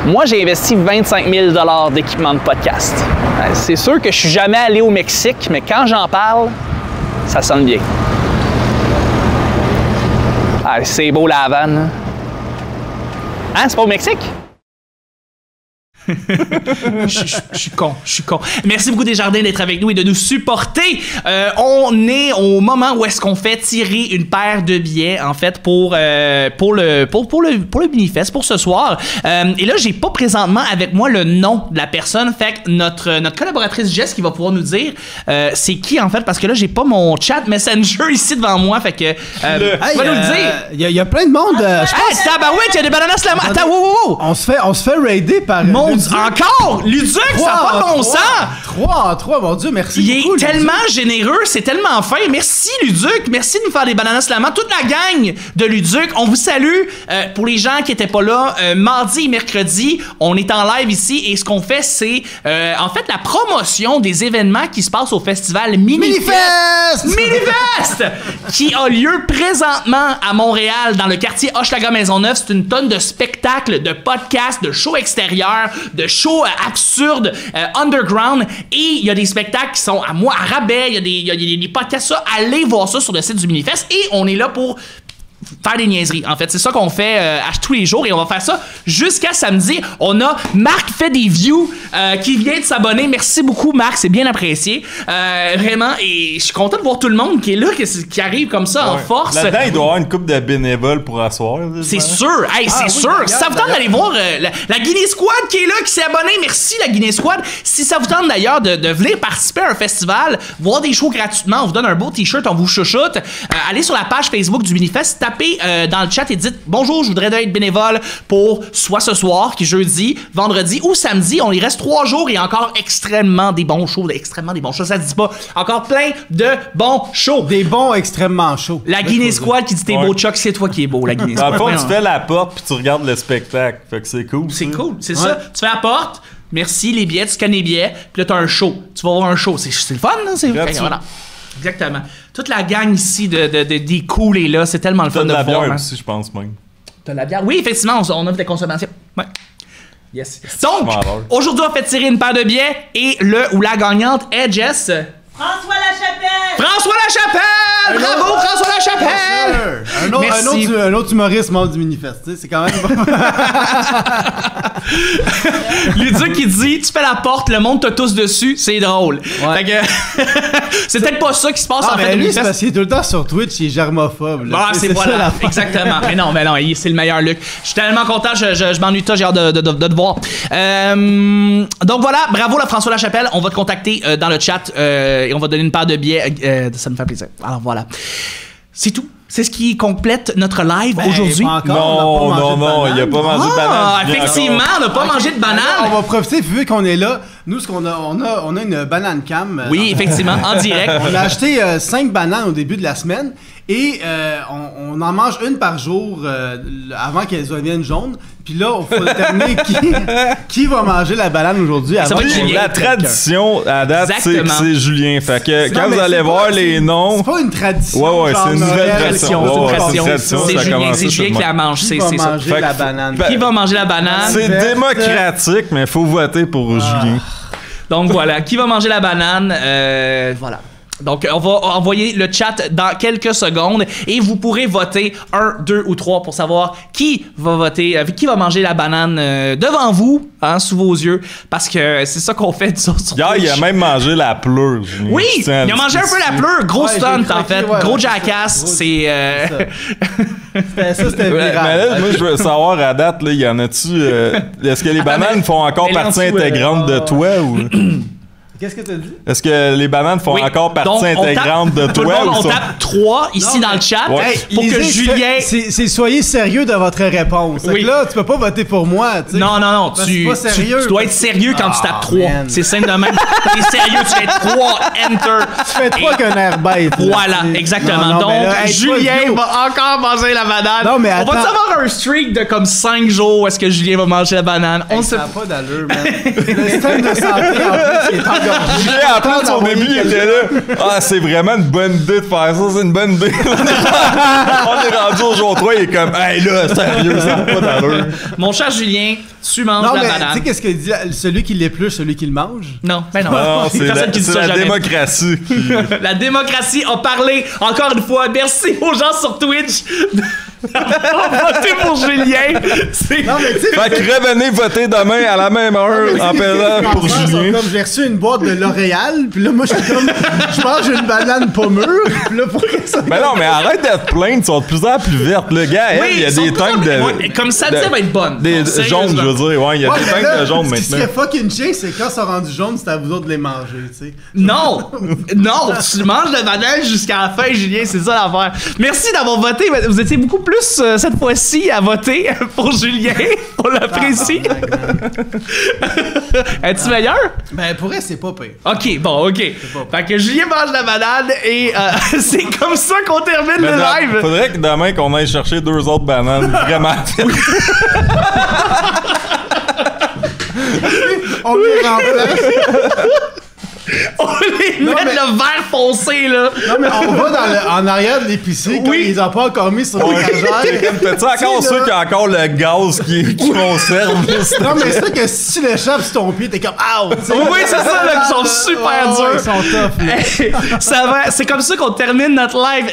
Moi, j'ai investi 25 000 $ d'équipement de podcast. C'est sûr que je suis jamais allé au Mexique, mais quand j'en parle, ça sonne bien. Ah, c'est beau la Havane. Hein, c'est pas au Mexique? Je suis con. Merci beaucoup Desjardins d'être avec nous et de nous supporter. On est au moment où est-ce qu'on fait tirer une paire de billets en fait pour le Minifest pour ce soir. Et là, j'ai pas présentement avec moi le nom de la personne. Fait que notre collaboratrice Jess qui va pouvoir nous dire c'est qui en fait parce que là j'ai pas mon chat Messenger ici devant moi. Fait que va nous le dire. Il y a plein de monde. Tabarouette, il y a des bananas là. Attends, wow. On se fait raider par. Encore! Luduc, ça n'a pas de bon sens! 3 en 3, mon Dieu, merci beaucoup. Il est tellement généreux, c'est tellement fin. Merci Luduc, merci de nous faire des bananas slamants. Toute la gang de Luduc, on vous salue. Pour les gens qui n'étaient pas là, mardi et mercredi, on est en live ici et ce qu'on fait, c'est en fait la promotion des événements qui se passent au festival Minifest qui a lieu présentement à Montréal dans le quartier Hochelaga-Maisonneuve. C'est une tonne de spectacles, de podcasts, de shows extérieurs, de shows absurdes, underground, et il y a des spectacles qui sont à rabais, il y a des podcasts, ça, allez voir ça sur le site du Minifest, et on est là pour faire des niaiseries. En fait, c'est ça qu'on fait à tous les jours et on va faire ça jusqu'à samedi. On a Marc fait des views qui vient de s'abonner. Merci beaucoup Marc, c'est bien apprécié. Vraiment, et je suis content de voir tout le monde qui est là, qui arrive comme ça en force. Là-dedans, il doit y avoir une couple de bénévoles pour asseoir. C'est sûr. Hey, c'est sûr. Si ça vous tente d'aller voir la Guinée Squad qui est là, qui s'est abonnée. Merci la Guinée Squad. Si ça vous tente d'ailleurs de venir participer à un festival, voir des shows gratuitement, on vous donne un beau t-shirt, on vous chouchoute. Allez sur la page Facebook du Minifest, tapez dans le chat et dites bonjour, je voudrais être bénévole pour soit ce soir qui est jeudi, vendredi ou samedi. On y reste 3 jours et encore extrêmement des bons shows, ça se dit pas. Encore plein de bons shows. Des bons extrêmement chauds. La Guinée Squad qui dit t'es beau Chuck, c'est toi qui es beau la Guinée Squad. Dans le fond, tu fais la porte puis tu regardes le spectacle. Fait que c'est cool. C'est cool, c'est ça. Tu fais la porte. Merci les billets, tu scannes les billets, puis là t'as un show. Tu vas voir un show, c'est le fun, hein? Voilà. Exactement. Toute la gang ici des cool est là, c'est tellement le fun de voir. T'as de la bière aussi, je pense même. T'as de la bière? Oui, effectivement, on offre des consommations. Ouais. Yes. Donc, aujourd'hui, on fait tirer une paire de billets et le ou la gagnante est Jess. François Lachapelle! Bravo, François Lachapelle! Un autre Merci. Un autre humoriste membre du Minifest, tu sais, c'est quand même... Luduc qui dit, tu fais la porte, le monde te tousse dessus, c'est drôle. Fait que c'est peut-être pas ça qui se passe en fait. Lui, c'est parce qu'il est tout le temps sur Twitch, il est germophobe. Ah, c'est voilà, exactement. Mais non, c'est le meilleur, Luc. Je suis tellement content, je m'ennuie de toi, j'ai hâte de te voir. Donc voilà, bravo là, François Lachapelle. On va te contacter dans le chat et on va donner une paire de billets. Ça me fait plaisir. Alors voilà. C'est tout. C'est ce qui complète notre live aujourd'hui. Non, il a pas mangé de banane. Effectivement, on n'a pas mangé de banane. On va profiter, vu qu'on est là. Nous, ce qu'on a, on a une banane cam. Oui, effectivement, en direct. On a acheté 5 bananes au début de la semaine et on en mange une par jour avant qu'elles deviennent jaunes. Puis là, on faut déterminer qui va manger la banane aujourd'hui. La tradition à date, c'est Julien. Fait que quand vous allez voir les noms... C'est pas une tradition. Ouais, c'est une nouvelle tradition. C'est Julien qui la mange. Qui va manger la banane? Qui va manger la banane? C'est démocratique, mais il faut voter pour Julien. Donc voilà, qui va manger la banane? Voilà. Donc, on va envoyer le chat dans quelques secondes et vous pourrez voter 1, 2 ou 3 pour savoir qui va voter, qui va manger la banane devant vous, hein, sous vos yeux, parce que c'est ça qu'on fait sur Twitch. Il a même mangé la pleure. Oui, il a mangé un peu la pleure. Gros stunt, en fait. Gros jackass. C'est... C'était viral. Mais là, moi, je veux savoir, à date, il y en a-tu... est-ce que les bananes font encore partie intégrante de toi ou... Qu'est-ce que tu as dit? Est-ce que les bananes font encore partie intégrante de toi? Tout le monde, on tape 3 ici dans le chat pour que Julien... C'est soyez sérieux dans votre réponse. Oui. Là, tu peux pas voter pour moi. T'sais. Non. Tu dois être sérieux quand tu tapes 3. Man. C'est simple de même. T'es sérieux, tu fais 3, enter. Tu fais 3 qu'un air bête. Voilà, exactement. Donc, là, Julien va encore manger la banane. Non, mais attends. On va avoir un streak de comme 5 jours où est-ce que Julien va manger la banane. Ça n'a pas d'allure, man. Le système de santé, en plus, il est encore... En plus, au début, il était là. Ah, c'est vraiment une bonne idée de faire ça. C'est une bonne idée. On est rendu au jour 3. Il est comme, hey là, sérieux, ça n'a pas d'allure. Mon cher Julien, tu manges la banane. Tu sais qu'est-ce qu'il dit? Celui qui l'épluche, celui qui le mange? Non, ben non. C'est la démocratie. La démocratie a parlé. Encore une fois, merci aux gens sur Twitch. Votez pour Julien. Non, mais fait que revenez voter demain à la même heure en pesant pour Julien. Comme j'ai reçu une boîte de L'Oréal, puis là, moi, je suis comme, je mange une banane pas mûre, puis là, pourquoi ça? Ben non, mais arrête d'être plainte, ils sont de plus en plus vertes. Le gars, il y a des teintes de. Comme ça, ça va être bonne. Des jaunes, je veux dire. Ouais, il y a des teintes de jaunes maintenant. Ce qui est fucking chiant, c'est quand ça rendu jaune, c'est à vous autres de les manger, tu sais. Non, tu manges la banane jusqu'à la fin, Julien, c'est ça l'affaire. Merci d'avoir voté. Vous étiez beaucoup plus cette fois-ci à voter pour Julien. On l'apprécie. Es-tu meilleur? Ben, pour elle, c'est pas pire. OK. Fait que Julien mange la banane et c'est comme ça qu'on termine le live. Faudrait que demain qu'on aille chercher 2 autres bananes. Vraiment. On les remplace. On les met le vert foncé, là. Non, mais on va en arrière de l'épicerie quand ils ont pas encore mis sur l'étagère. T'as-tu encore ceux qui ont encore le gaz qui conserve? Non, mais c'est ça que si tu l'échappes sur ton pied, t'es comme « Out! » Oui, c'est ça, là, ils sont super durs. Ils sont tough, ça va, c'est comme ça qu'on termine notre live.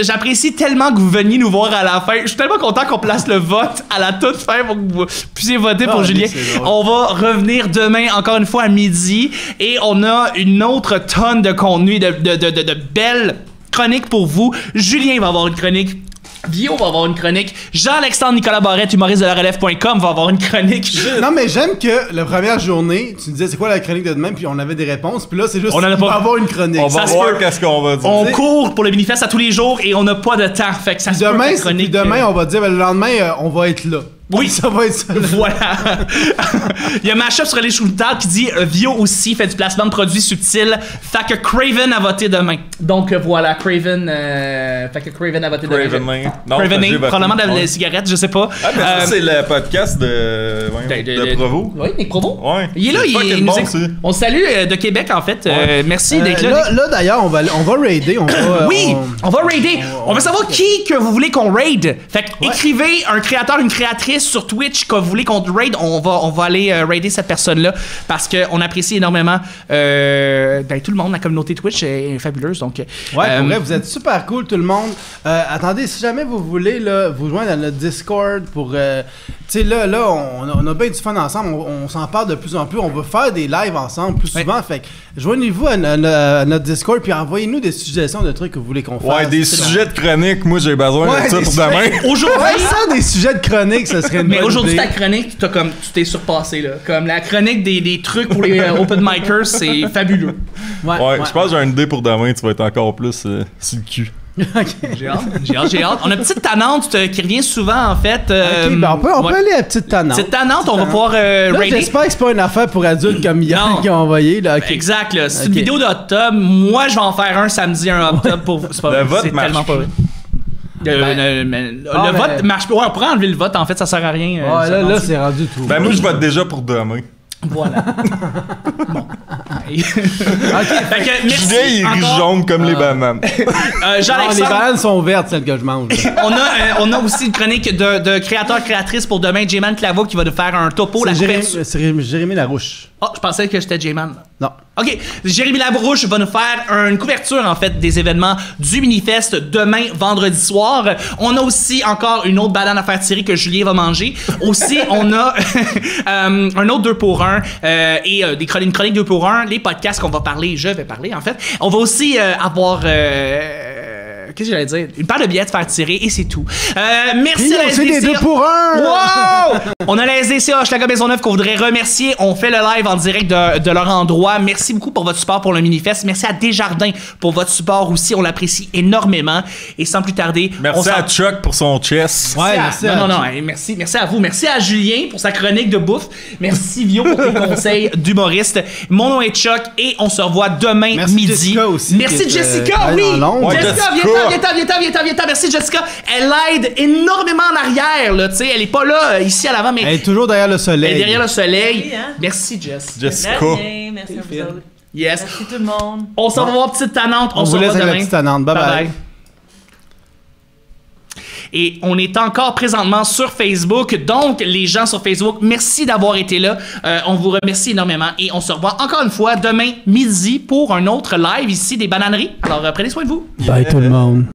J'apprécie tellement que vous veniez nous voir à la fin. Je suis tellement content qu'on place le vote à la toute fin pour que vous puissiez voter pour Julien. On va revenir demain, encore une fois, à midi. Et on a une autre tonne de contenu, de belles chroniques pour vous. Julien va avoir une chronique. Bio va avoir une chronique. Jean-Alexandre Nicolas Barrette, humoriste de la relève.com, va avoir une chronique. Non, mais j'aime que la première journée, tu disais c'est quoi la chronique de demain, puis on avait des réponses, puis là c'est juste on va avoir une chronique. On va voir qu'est-ce qu'on va dire. On court pour le Minifest à tous les jours et on n'a pas de temps. Fait que ça demain, on va dire le lendemain, on va être là. Oui, ça va être ça. Voilà. Il y a Mashup sur les Choutards qui dit Vio aussi fait du placement de produits subtils. Fait que Craven a voté demain. Donc voilà, Craven. Fait que Craven a voté demain. Craven, probablement de la cigarette, je sais pas. Ah, mais ça, c'est le podcast de Provo. Oui, Nick Provo. Ouais. Il est là, on salue de Québec en fait. Merci d'être là. Là d'ailleurs, on va raider. On va raider. On veut savoir qui que vous voulez qu'on raid. Fait que écrivez un créateur, une créatrice humoriste sur Twitch que vous voulez qu'on raid, on va aller raider cette personne-là parce qu'on apprécie énormément tout le monde. La communauté Twitch est fabuleuse. Donc, ouais, pour vrai, vous êtes super cool, tout le monde. Attendez, si jamais vous voulez là, vous joindre à notre Discord pour... tu sais, là on a bien du fun ensemble. On s'en parle de plus en plus. On va faire des lives ensemble plus souvent. Fait que joignez-vous à notre Discord puis envoyez-nous des suggestions de trucs que vous voulez qu'on fasse. Ouais, des sujets de chronique. Moi, j'ai besoin de ça pour demain. Aujourd'hui, ça, des sujets de chronique, ça serait une mais bonne aujourd'hui, idée. ta chronique, tu t'es surpassé, là. Comme la chronique des trucs pour les open micers, c'est fabuleux. Ouais, je pense que j'ai une idée pour demain. Tu vas être encore plus sur le cul. J'ai hâte. On a une petite tannante qui revient souvent, en fait. Ok, ben on peut aller à la petite tannante. Petite tannante, on va pouvoir raider. J'espère que c'est pas une affaire pour adultes comme Yann qui a envoyé. Là. Okay. Exact, là. C'est une vidéo de hot tub. Moi, je vais en faire un samedi, un hot tub pour... C'est pas vrai, c'est tellement pas vrai. Le vote marche pas. Ouais, on pourrait enlever le vote, en fait, ça sert à rien. Là, c'est rendu tout. Ben, moi, je vote déjà pour demain. Voilà. Bon. OK. Fait que, merci. Julien, il est jaune comme les bananes. Les bananes sont vertes, celles que je mange. on a aussi une chronique de créateur-créatrice pour demain, J-Man Claveau, qui va nous faire un topo. C'est Jérémy Larouche. Oh, je pensais que j'étais J-Man. Non. OK. Jérémy Larouche va nous faire une couverture, en fait, des événements du Minifest demain, vendredi soir. On a aussi encore une autre banane à faire tirer que Julien va manger. Aussi, on a un autre 2 pour 1 et une chronique 2 pour 1. Les podcasts qu'on va parler, je vais parler, en fait. On va aussi avoir... qu'est-ce que j'allais dire? Une paire de billets de faire tirer et c'est tout. Merci à la SDCA. C'est des 2 pour 1! Wow! On a la SDCA Hochelaga Maisonneuve qu'on voudrait remercier. On fait le live en direct de leur endroit. Merci beaucoup pour votre support pour le Minifest. Merci à Desjardins pour votre support aussi. On l'apprécie énormément. Et sans plus tarder... Merci à Chuck pour son chess. Ouais, merci. Merci à vous. Merci à Julien pour sa chronique de bouffe. Merci Vio pour tes conseils d'humoriste. Mon nom est Chuck et on se revoit demain midi. Jessica aussi. Merci Jessica, oui! Jessica, viens-t'en. Merci Jessica. Elle aide énormément en arrière, là. Tu sais, elle est pas là ici à l'avant, mais elle est toujours derrière le soleil. Elle est derrière le soleil. Oui, hein? Merci Jess. Jessica. Merci à vous autres. Yes. Merci tout le monde. On s'en va voir petite tannante. On vous laisse avec la petite tannante. Bye bye. Et on est encore présentement sur Facebook. Donc, les gens sur Facebook, merci d'avoir été là. On vous remercie énormément. Et on se revoit encore une fois demain midi pour un autre live ici des bananeries. Alors, prenez soin de vous. Bye tout le monde.